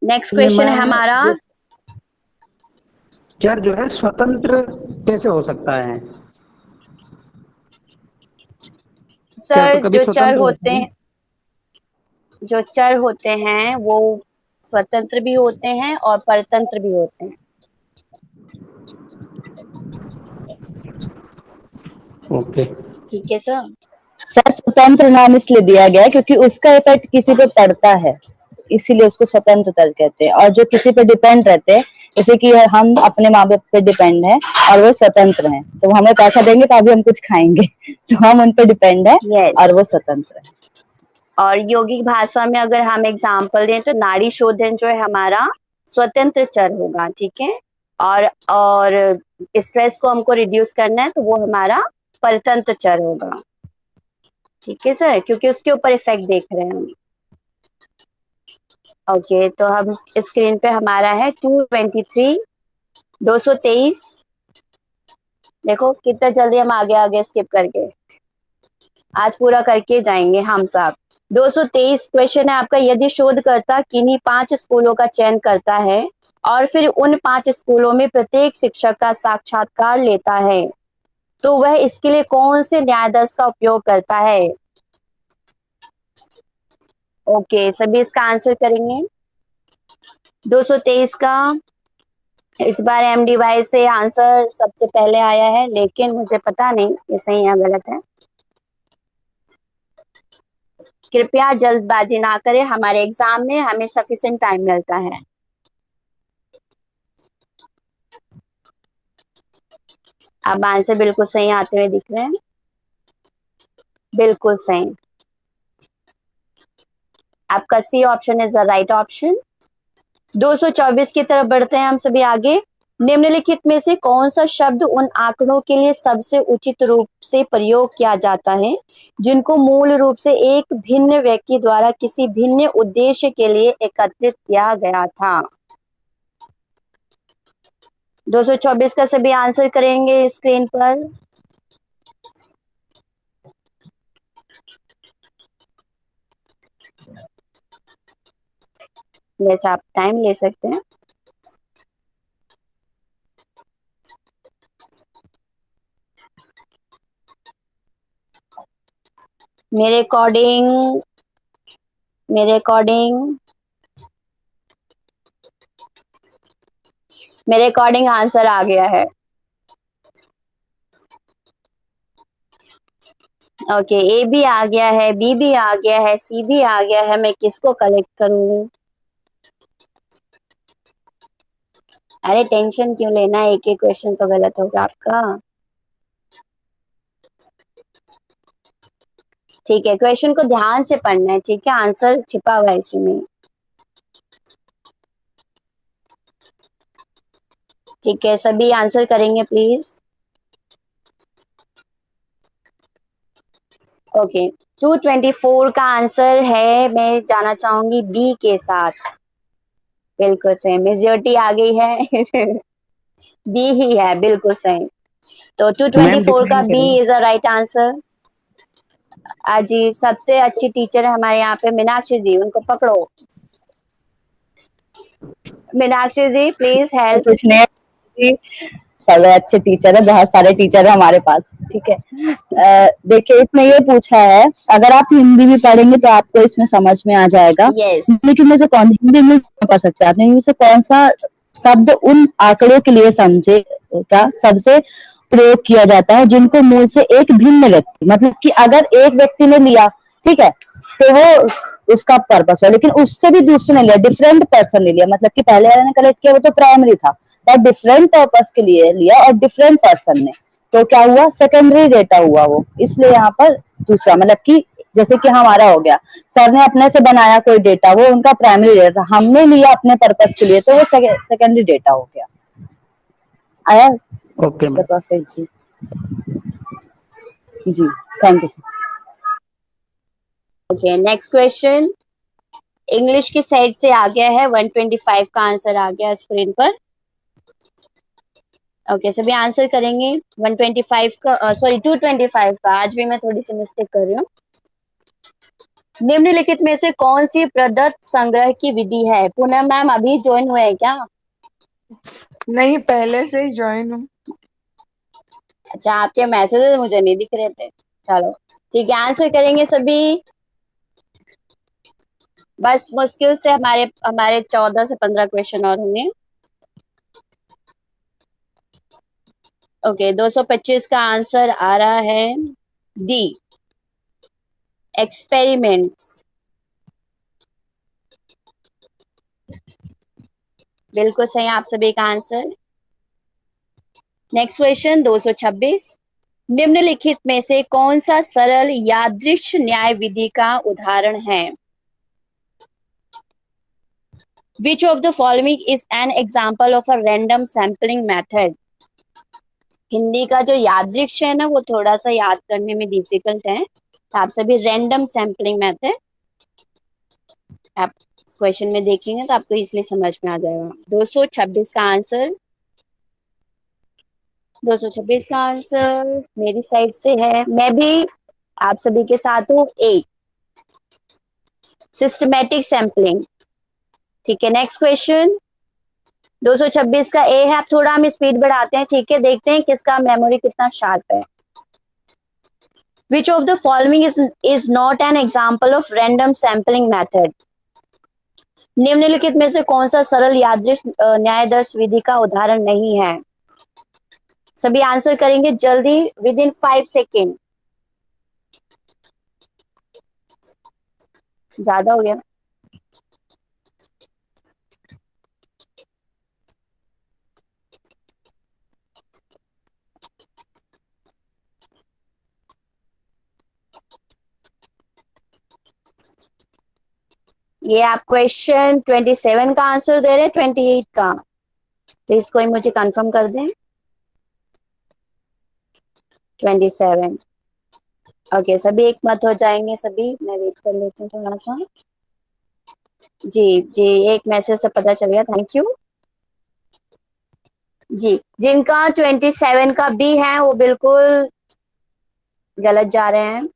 नेक्स्ट ये क्वेश्चन है मैम हमारा। ये चर जो है स्वतंत्र कैसे हो सकता है? चर तो सर कभी जो चर स्वतंत्र होते होते हैं। हैं, जो चर होते हैं वो स्वतंत्र भी होते हैं और परतंत्र भी होते हैं। ओके। ठीक है सर। सर स्वतंत्र नाम इसलिए दिया गया है क्योंकि उसका इफेक्ट किसी पे पड़ता है, इसीलिए उसको स्वतंत्र तल कहते हैं। और जो किसी पे डिपेंड रहते हैं, जैसे कि हम अपने माँ बाप पे डिपेंड हैं और वो स्वतंत्र हैं, तो वो हमें पैसा देंगे तो अभी हम कुछ खाएंगे, तो हम उन पे डिपेंड है यस, और वो स्वतंत्र है। और यौगिक भाषा में अगर हम एग्जाम्पल दें तो नाड़ी शोधन जो है हमारा स्वतंत्र चर होगा, ठीक है। और स्ट्रेस को हमको रिड्यूस करना है तो वो हमारा परतंत्र चर होगा, ठीक है सर, क्योंकि उसके ऊपर इफेक्ट देख रहे हैं हम। ओके तो हम स्क्रीन पे हमारा है 223, 223। देखो कितना जल्दी हम आगे आगे स्किप करके आज पूरा करके जाएंगे हम सब। 223 क्वेश्चन है आपका। यदि शोधकर्ता किन्हीं 5 स्कूलों का चयन करता है और फिर उन 5 स्कूलों में प्रत्येक शिक्षक का साक्षात्कार लेता है तो वह इसके लिए कौन से न्यायाधीश का उपयोग करता है? ओके सभी इसका आंसर करेंगे। 223 का इस बार एमडी वाई से आंसर सबसे पहले आया है, लेकिन मुझे पता नहीं ये सही है गलत है। कृपया जल्दबाजी ना करें, हमारे एग्जाम में हमें सफिशिएंट टाइम मिलता है। अब आंसर बिल्कुल सही आते हुए दिख रहे हैं, बिल्कुल सही। आपका C option is the right option. 224 की तरफ बढ़ते हैं हम सभी आगे। निम्नलिखित में से कौन सा शब्द उन आंकड़ों के लिए सबसे उचित रूप से प्रयोग किया जाता है जिनको मूल रूप से एक भिन्न व्यक्ति द्वारा किसी भिन्न उद्देश्य के लिए एकत्रित किया गया था? 224 का सभी आंसर करेंगे स्क्रीन पर। जैसे आप टाइम ले सकते हैं। मेरे अकॉर्डिंग मेरे अकॉर्डिंग मेरे अकॉर्डिंग आंसर आ गया है। ओके ए भी आ गया है, बी भी आ गया है, सी भी आ गया है। मैं किसको कलेक्ट करूं? अरे टेंशन क्यों लेना, एक एक क्वेश्चन तो गलत होगा आपका। ठीक है क्वेश्चन को ध्यान से पढ़ना है, ठीक है, आंसर छिपा हुआ है इसी में। ठीक है सभी आंसर करेंगे प्लीज। ओके 224 का आंसर है, मैं जाना चाहूंगी बी के साथ। बिल्कुल सही, मेजोरिटी आ गई है। बी ही है, बिल्कुल सही। तो मैम 224 का डिफाइन बी करें। Is a right answer. जी सबसे अच्छी टीचर है हमारे यहाँ पे मीनाक्षी जी, उनको पकड़ो। मीनाक्षी जी प्लीज और हेल्प। कुछ नहीं, सब अच्छे टीचर है, बहुत सारे टीचर है हमारे पास, ठीक है। देखिए इसमें ये पूछा है, अगर आप हिंदी में पढ़ेंगे तो आपको इसमें समझ में आ जाएगा। यस लेकिन में से कौन हिंदी में पढ़ सकते हैं आप, इनमें से कौन सा शब्द उन आंकड़ों के लिए समझे का सबसे प्रयोग किया जाता है जिनको मूल से एक भिन्न व्यक्ति, मतलब कि अगर एक व्यक्ति ने लिया, ठीक है, तो वो उसका पर्पस है, लेकिन उससे भी दूसरे ने लिया, डिफरेंट पर्सन ने लिया, मतलब कि पहले वाले ने कलेक्ट किया वो तो प्राइमरी था, और डिफरेंट पर्पस के लिए लिया और डिफरेंट पर्सन ने, तो क्या हुआ, सेकेंडरी डेटा हुआ वो, इसलिए यहाँ पर दूसरा, मतलब कि जैसे कि हमारा हो गया, सर ने अपने से बनाया कोई डेटा, वो उनका प्राइमरी डेटा, हमने लिया अपने पर्पस के लिए, तो वो सेकेंडरी डेटा हो गया। आया ओके सर? मैम। परफेक्ट जी। जी, thank you sir. Okay, next question English की साइड से आ गया है, 125 का आंसर आ गया स्क्रीन पर। ओके, सभी आंसर करेंगे 125 का, सॉरी 225 का, आज भी मैं थोड़ी सी मिस्टेक कर रही हूँ। निम्नलिखित में से कौन सी प्रदत्त संग्रह की विधि है? पूनम मैम अभी ज्वाइन हुए हैं क्या? नहीं, पहले से ही ज्वाइन हूँ। अच्छा, आपके मैसेजेस मुझे नहीं दिख रहे थे। चलो ठीक है, आंसर करेंगे सभी। बस मुश्किल से हमारे हमारे 14 से 15 क्वेश्चन और होंगे। ओके, 225 का आंसर आ रहा है डी, एक्सपेरिमेंट्स। बिल्कुल सही आप सभी का आंसर। नेक्स्ट क्वेश्चन 226, निम्नलिखित में से कौन सा सरल यादृश न्याय विधि का उदाहरण है? Which of the following is an example of a random sampling method? Hindi का जो यादृक्ष है ना, वो थोड़ा सा याद करने में डिफिकल्ट है, तो आप सभी रैंडम सैम्पलिंग मेथड आप क्वेश्चन में देखेंगे तो आपको इसलिए समझ में आ जाएगा। 226 का आंसर, 226 का आंसर मेरी साइड से है, मैं भी आप सभी के साथ हूँ, ए, सिस्टमैटिक सैम्पलिंग। ठीक है, नेक्स्ट क्वेश्चन 226 का ए है, आप थोड़ा हम स्पीड बढ़ाते हैं, ठीक है, देखते हैं किसका मेमोरी कितना शार्प है। Which of the following is not an example of random sampling method? निम्नलिखित में से कौन सा सरल यादृश न्यायदर्श विधि का उदाहरण नहीं है? सभी आंसर करेंगे जल्दी, विद इन 5 सेकेंड। ज्यादा हो गया। ये आप क्वेश्चन 27 का आंसर दे रहे हैं, 28 का? प्लीज कोई मुझे कंफर्म कर दें। 27। ओके, सभी एक मत हो जाएंगे सभी, मैं वेट कर लेती हूँ थोड़ा सा। जी जी, एक मैसेज से पता चल गया, थैंक यू जी। जिनका 27 का बी है वो बिल्कुल गलत जा रहे हैं।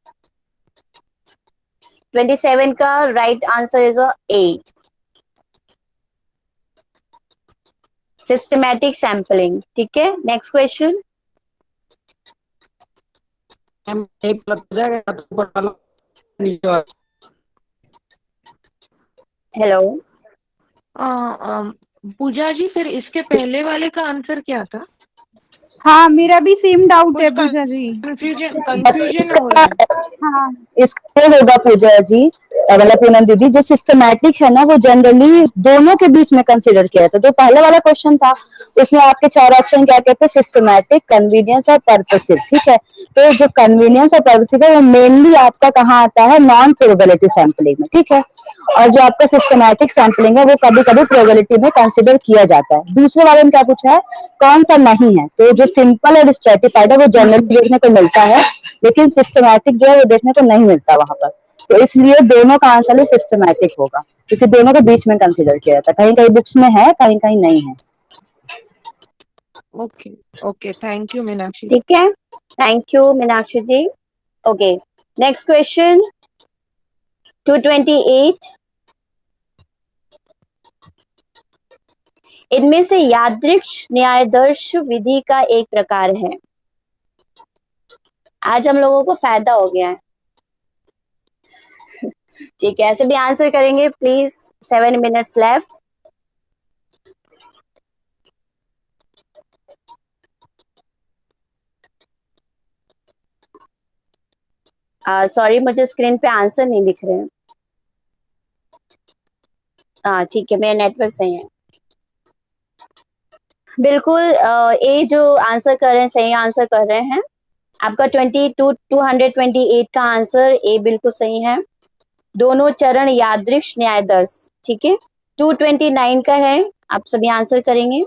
27 का right answer is a, systematic sampling. ठीक है, नेक्स्ट क्वेश्चन। मैम एक गलत हो जाएगा या तो ऊपर वाला नीचे वाला। हेलो, पूजा जी, फिर इसके पहले वाले का आंसर क्या था? हाँ, मेरा भी सेम डाउट है कुछ पूजा जी। कंफ्यूजन हो रहा है। इसका इसका ये होगा पूजा जी, मतलब पूनम दीदी, जो सिस्टमैटिक है ना, वो जनरली दोनों के बीच में कंसीडर किया जाता है। तो पहले वाला क्वेश्चन था, उसमें आपके 4 ऑप्शन क्या कहते हैं, सिस्टमैटिक, कन्वीनियंस और पर्पसिव। ठीक है, तो जो कन्वीनियंस और पर्पसिव है वो मेनली आपका कहाँ आता है, नॉन प्रोबेबिलिटी सैंपलिंग में। ठीक है, और जो आपका सिस्टमैटिक सैंपलिंग है वो कभी कभी प्रोबेबिलिटी में कंसिडर किया जाता है। दूसरे वाले में क्या पूछा है, कौन सा नहीं है? तो जो सिंपल और स्ट्रेटिफाइड है वो जनरली देखने को मिलता है, लेकिन सिस्टमैटिक जो है वो देखने को नहीं मिलता वहां पर। तो इसलिए दोनों का आंसर सिस्टमैटिक होगा, क्योंकि दोनों के बीच में कंसिडर किया जाता है, कहीं कहीं बुक्स में है, कहीं कहीं नहीं है। Okay okay, thank you Meenakshi. ठीक है, thank you Meenakshi ji. Okay, next question 228, इनमें से यादृक्ष न्यायदर्श विधि का एक प्रकार है। आज हम लोगों को फायदा हो गया है। ठीक है, ऐसे भी आंसर करेंगे प्लीज, 7 मिनट्स लेफ्ट। सॉरी, मुझे स्क्रीन पे आंसर नहीं दिख रहे हैं। हाँ ठीक है, मेरा नेटवर्क सही है। बिल्कुल ए जो आंसर कर रहे हैं सही आंसर कर रहे हैं। आपका 228 का आंसर ए बिल्कुल सही है। दोनों चरण यादृक्ष न्यायदर्श, ठीक है। 229 का है, आप सभी आंसर करेंगे।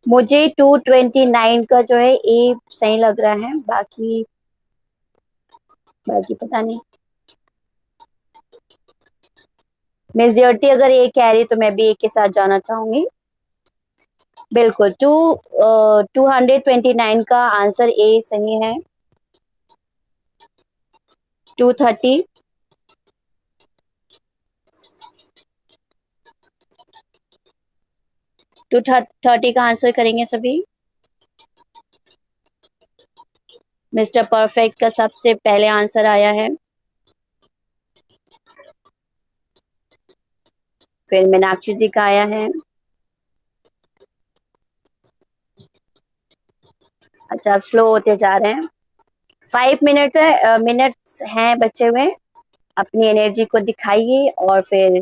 मुझे 229 का जो है ए सही लग रहा है, बाकी बाकी पता नहीं। मिस ज्योति अगर ए कह रही तो मैं भी ए के साथ जाना चाहूंगी। बिल्कुल 229 का आंसर ए सही है। 230 230 का आंसर करेंगे सभी। मिस्टर परफेक्ट का सबसे पहले आंसर आया है, फिर मीनाक्षी जी का आया है। अच्छा, अब स्लो होते जा रहे हैं। 5 मिनट है, मिनट्स हैं बचे हुए। अपनी एनर्जी को दिखाइए और फिर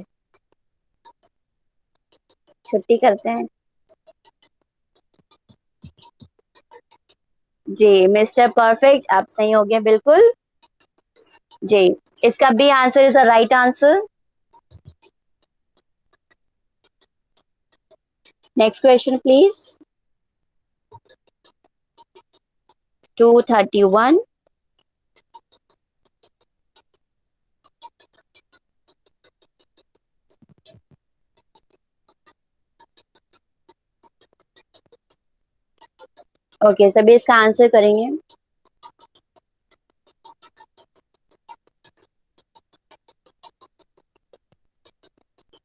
छुट्टी करते हैं। जी मिस्टर परफेक्ट, आप सही हो गए बिल्कुल। जी, इसका B answer is the right answer. Next question please. 231। Okay, सभी इसका आंसर करेंगे।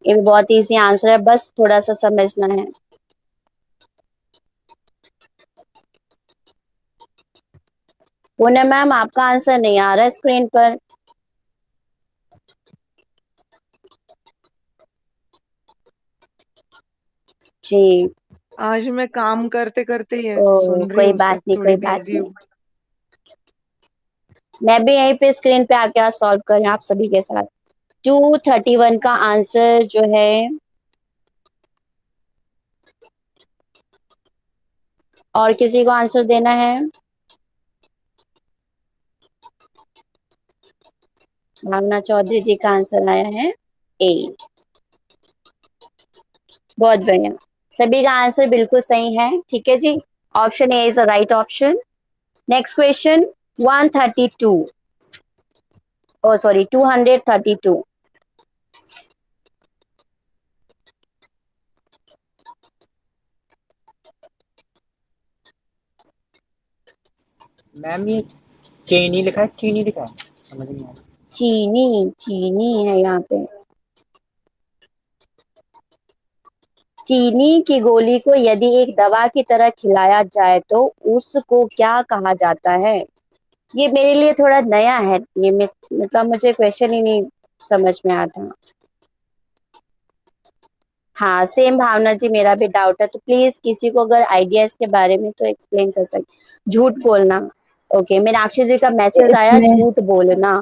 ये भी बहुत इजी आंसर है, बस थोड़ा सा समझना है। पूनम मैम, आपका आंसर नहीं आ रहा है स्क्रीन पर। जी, आज मैं काम करते करते ये सुन रही कोई हूँ, तो बात नहीं, थोड़ी कोई बात बिजी नहीं। हूँ। मैं भी यहीं पे स्क्रीन पे आके सॉल्व कर रही हूँ आप सभी के साथ। 231 का आंसर जो है, और किसी को आंसर देना है? भावना चौधरी जी का आंसर आया है ए। बहुत बढ़िया, सभी का आंसर बिल्कुल सही है, ठीक है जी। Option A is the right option. Next question 132, oh sorry 232। Ma'am ये चीनी लिखा है, चीनी लिखा है, समझ नहीं आ रहा। चीनी, चीनी है यहाँ पे। चीनी की गोली को यदि एक दवा की तरह खिलाया जाए तो उसको क्या कहा जाता है? ये मेरे लिए थोड़ा नया है, ये मतलब मुझे क्वेश्चन ही नहीं समझ में आता। हाँ सेम भावना जी, मेरा भी डाउट है, तो प्लीज किसी को अगर आइडिया इसके बारे में तो एक्सप्लेन कर सकते। झूठ बोलना। ओके, मीनाक्षी जी का मैसेज आया, इसमें झूठ बोलना।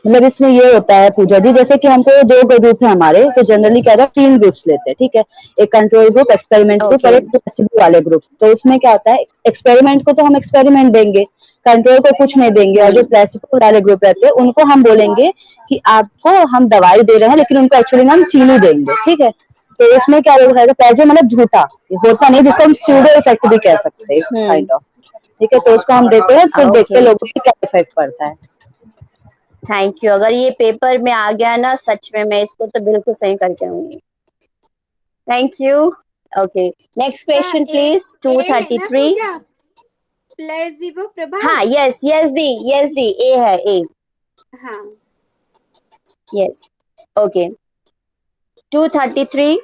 मतलब इसमें ये होता है पूजा जी, जैसे कि हमको दो ग्रुप है हमारे, तो जनरली क्या होता है 3 ग्रुप्स लेते हैं, ठीक है। एक कंट्रोल ग्रुप, एक्सपेरिमेंट ग्रुप और ओके। एक प्लेसिबो वाले ग्रुप। तो उसमें क्या होता है, एक्सपेरिमेंट को तो हम एक्सपेरिमेंट देंगे, कंट्रोल को कुछ नहीं देंगे, और जो प्लेसिबो वाले ग्रुप रहते हैं उनको हम बोलेंगे कि आपको हम दवाई दे रहे हैं, लेकिन उनको एक्चुअली हम चीनी देंगे, ठीक है। तो इसमें क्या होता है, प्लेसिबो मतलब झूठा होता नहीं, जिसको हम स्यूडो इफेक्ट भी कह सकते हैं, हम्म। Kind of. ठीक है, तो उसको हम देते हैं, फिर देखते ओके, हैं लोगों को क्या इफेक्ट पड़ता है। Thank you. अगर ये पेपर में आ गया ना, सच में मैं इसको तो बिल्कुल सही करके आऊंगी। Thank you. ओके, नेक्स्ट क्या क्वेश्चन ए प्लीज। ए है ना 233। पूजा? प्लेसिबो हाँ, प्रभाव। यस दी ए है, ए। हाँ। यस। ओके, 233।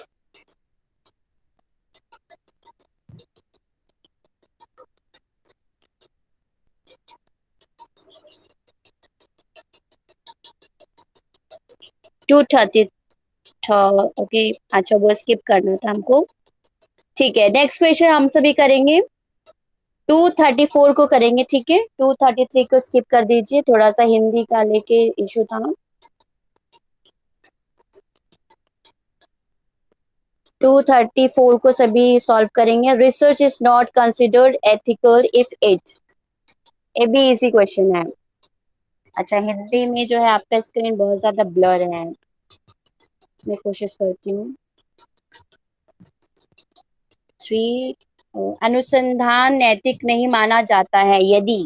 230 ओके, अच्छा वो स्किप करना था हमको। ठीक है, नेक्स्ट क्वेश्चन हम सभी करेंगे 234 को करेंगे, ठीक है। 233 को स्किप कर दीजिए, थोड़ा सा हिंदी का लेके इशू था। 234 को सभी सॉल्व करेंगे। Research is not considered ethical if it, ये भी इजी क्वेश्चन है। अच्छा, हिंदी में जो है आपका स्क्रीन बहुत ज्यादा ब्लर है, मैं कोशिश करती हूँ। 3, अनुसंधान नैतिक नहीं माना जाता है यदि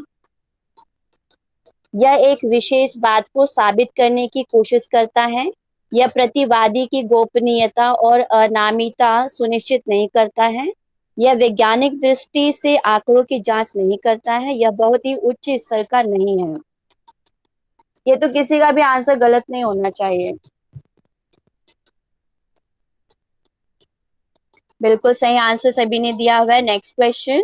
यह एक विशेष बात को साबित करने की कोशिश करता है, यह प्रतिवादी की गोपनीयता और अनामिता सुनिश्चित नहीं करता है, यह वैज्ञानिक दृष्टि से आंकड़ों की जांच नहीं करता है, यह बहुत ही उच्च स्तर का नहीं है। ये तो किसी का भी आंसर गलत नहीं होना चाहिए। बिल्कुल सही आंसर सभी ने दिया हुआ है। Next question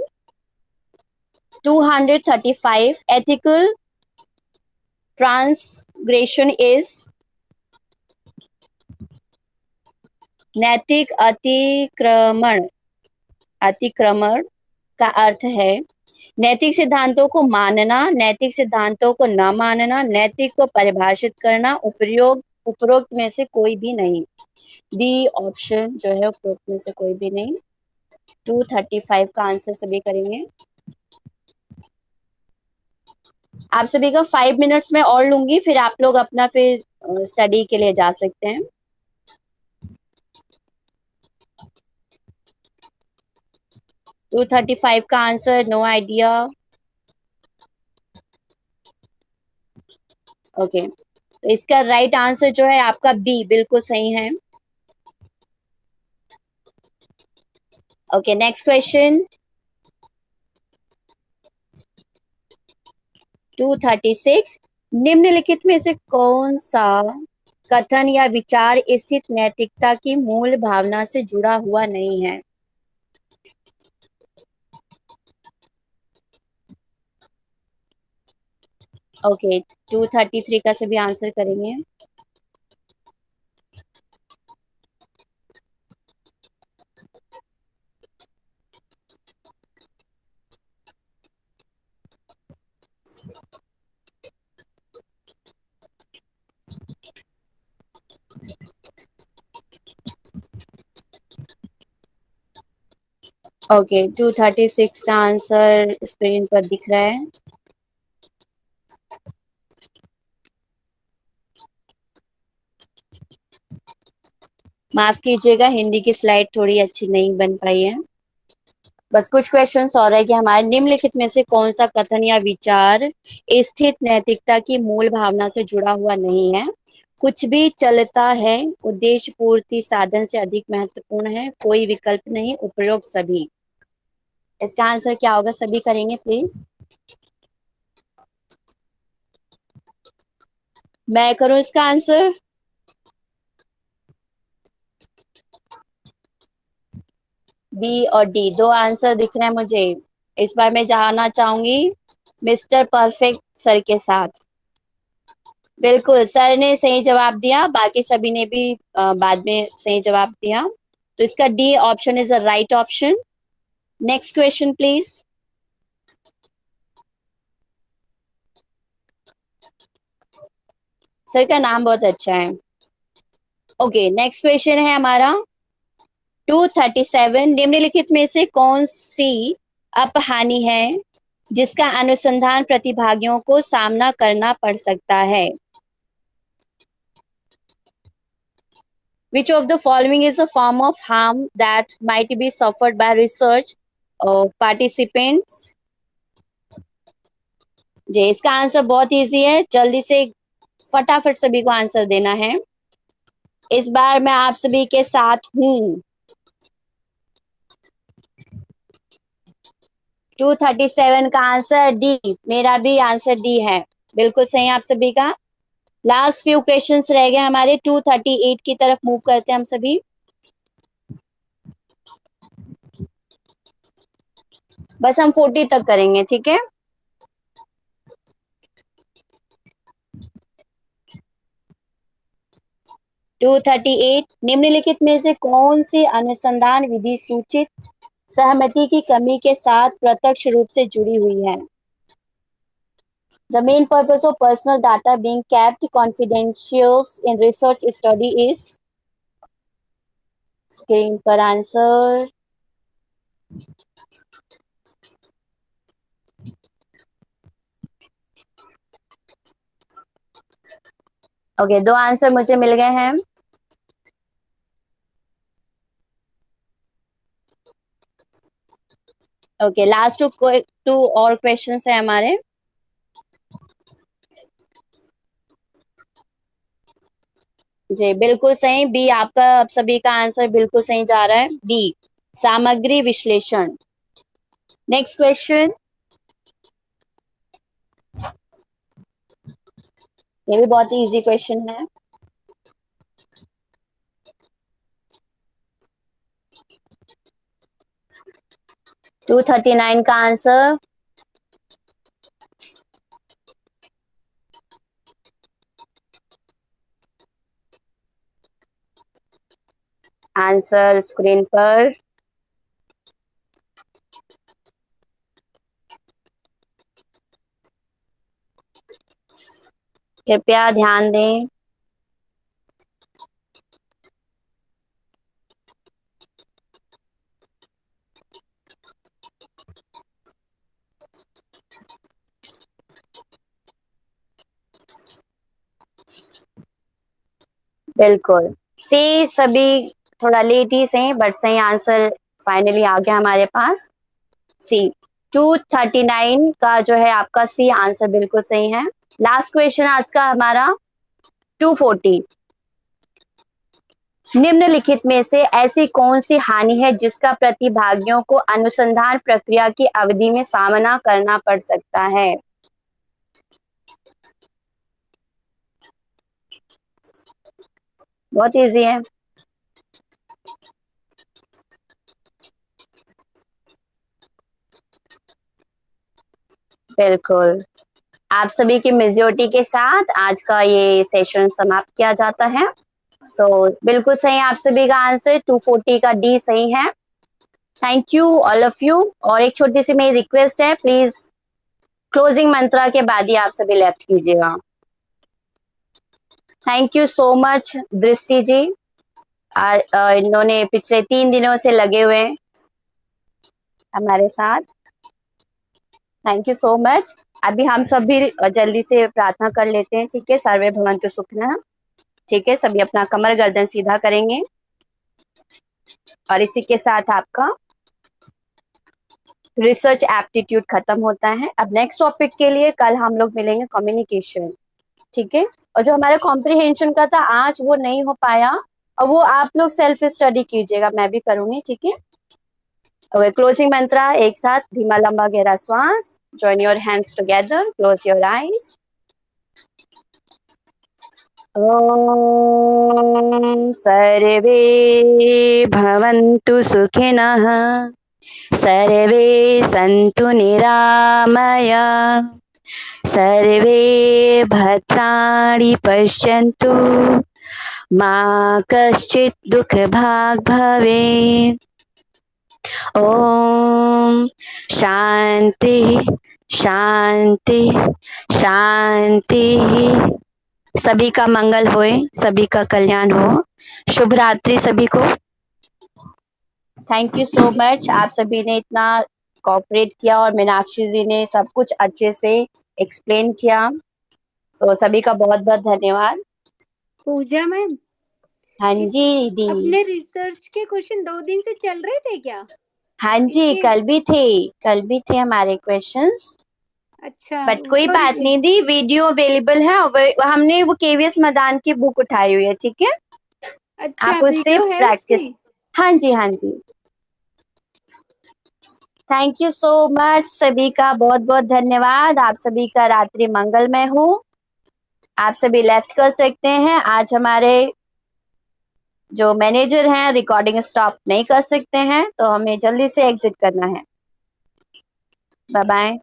235, ethical transgression is, नैतिक अतिक्रमण, अतिक्रमण का अर्थ है नैतिक सिद्धांतों को मानना, नैतिक सिद्धांतों को न मानना, नैतिक को परिभाषित करना, उपरोक्त में से कोई भी नहीं। डी ऑप्शन जो है उपरोक्त में से कोई भी नहीं। 235 का आंसर सभी करेंगे। आप सभी का 5 मिनट्स में और लूंगी, फिर आप लोग अपना फिर स्टडी के लिए जा सकते हैं। टू 235 का आंसर नो आइडिया। ओके, तो इसका राइट आंसर जो है आपका बी, बिल्कुल सही है। ओके, नेक्स्ट क्वेश्चन 236, निम्नलिखित में से कौन सा कथन या विचार स्थित नैतिकता की मूल भावना से जुड़ा हुआ नहीं है? ओके, 233 का सभी आंसर करेंगे। ओके, 236 का आंसर स्क्रीन पर दिख रहा है। माफ कीजिएगा, हिंदी की स्लाइड थोड़ी अच्छी नहीं बन पाई है। बस कुछ क्वेश्चंस और है कि हमारे निम्नलिखित में से कौन सा कथन या विचार स्थित नैतिकता की मूल भावना से जुड़ा हुआ नहीं है? कुछ भी चलता है, उद्देश्य पूर्ति साधन से अधिक महत्वपूर्ण है, कोई विकल्प नहीं, उपरोक्त सभी। इसका आंसर क्या होगा, सभी करेंगे प्लीज। मैं करूं इसका आंसर? बी और डी, दो आंसर दिख रहे हैं मुझे। इस बार मैं जाना चाहूंगी मिस्टर परफेक्ट सर के साथ। बिल्कुल, सर ने सही जवाब दिया, बाकी सभी ने भी बाद में सही जवाब दिया, तो इसका D option is the right option. Next question please. Sir का नाम बहुत अच्छा है। ओके, नेक्स्ट क्वेश्चन है हमारा 237, निम्नलिखित में से कौन सी अपहानि है जिसका अनुसंधान प्रतिभागियों को सामना करना पड़ सकता है? Which of the following is a form of harm that might be suffered by research participants? जी, इसका आंसर बहुत इजी है, जल्दी से फटाफट सभी को आंसर देना है। इस बार मैं आप सभी के साथ हूं। 237 का आंसर डी, मेरा भी आंसर डी है, बिल्कुल सही आप सभी का। लास्ट फ्यू क्वेश्चंस रह गए हमारे, 238 की तरफ मूव करते हैं हम सभी। बस हम 40 तक करेंगे, ठीक है। 238 निम्नलिखित में से कौन सी अनुसंधान विधि सूचित सहमति की कमी के साथ प्रत्यक्ष रूप से जुड़ी हुई है? The main purpose of personal data being kept confidential in research study is, screen पर आंसर। ओके, दो आंसर मुझे मिल गए हैं। ओके, लास्ट टू और क्वेश्चंस है हमारे। जी बिल्कुल सही, बी आपका, आप सभी का आंसर बिल्कुल सही जा रहा है, बी सामग्री विश्लेषण। नेक्स्ट क्वेश्चन, ये भी बहुत ही इजी क्वेश्चन है। टू 239 का आंसर, आंसर स्क्रीन पर। कृपया ध्यान दें। बिल्कुल सी, सभी थोड़ा लेट ही सही, बट सही आंसर फाइनली आ गया हमारे पास, सी। 239 का जो है आपका सी आंसर बिल्कुल सही है। लास्ट क्वेश्चन आज का हमारा 240, निम्नलिखित में से ऐसी कौन सी हानि है जिसका प्रतिभागियों को अनुसंधान प्रक्रिया की अवधि में सामना करना पड़ सकता है? बहुत इजी है। बिल्कुल, आप सभी की मेजोरिटी के साथ आज का ये सेशन समाप्त किया जाता है। बिल्कुल सही, आप सभी का आंसर 240 का डी सही है। Thank you all of you. और एक छोटी सी मेरी रिक्वेस्ट है, प्लीज क्लोजिंग मंत्रा के बाद ही आप सभी लेफ्ट कीजिएगा। थैंक यू सो मच दृष्टि जी, इन्होंने पिछले 3 दिनों से लगे हुए हैं हमारे साथ। Thank you so much. अभी हम सब भी जल्दी से प्रार्थना कर लेते हैं, ठीक है? सर्वे भवन्तु सुखिनः। ठीक है, सभी अपना कमर गर्दन सीधा करेंगे और इसी के साथ आपका रिसर्च एप्टीट्यूड खत्म होता है। अब नेक्स्ट टॉपिक के लिए कल हम लोग मिलेंगे, कम्युनिकेशन, ठीक है? और जो हमारा कॉम्प्रिहेंशन का था आज वो नहीं हो पाया, और वो आप लोग सेल्फ स्टडी कीजिएगा, मैं भी करूंगी, ठीक है? और क्लोजिंग मंत्रा एक साथ, धीमा लंबा गहरा श्वास, join your hands together, close your eyes. ओम सर्वे भवन्तु सुखिनः, सर्वे सन्तु निरामया, सर्वे भद्राणि पश्यन्तु, मा कश्चित् दुःखभाग् भवेत्। ओम शांति शांति शांति। सभी का मंगल होए, सभी का कल्याण हो। शुभ रात्रि सभी को। थैंक यू सो मच, आप सभी ने इतना कोऑपरेट किया और मीनाक्षी जी ने सब कुछ अच्छे से एक्सप्लेन किया। सभी का बहुत बहुत धन्यवाद। पूजा मैम, हाँ जी दी। अपने रिसर्च के क्वेश्चन 2 दिन से चल रहे थे क्या? हाँ जी, कल भी थे हमारे क्वेश्चंस। अच्छा, बट कोई बात नहीं दी, वीडियो अवेलेबल है और हमने वो केवीएस मदान की बुक उठाई हुई है, ठीक है? अच्छा, आप उससे वीडियो है प्रैक्टिस। उसकी? हाँ जी हाँ जी। थैंक यू सो मच, सभी का बहुत बहुत धन्यवाद। आप सभी का रात्रि मंगलमय हो। आप सभी लेफ्ट कर सकते हैं। आज हमारे जो मैनेजर हैं रिकॉर्डिंग स्टॉप नहीं कर सकते हैं, तो हमें जल्दी से एग्जिट करना है। Bye bye.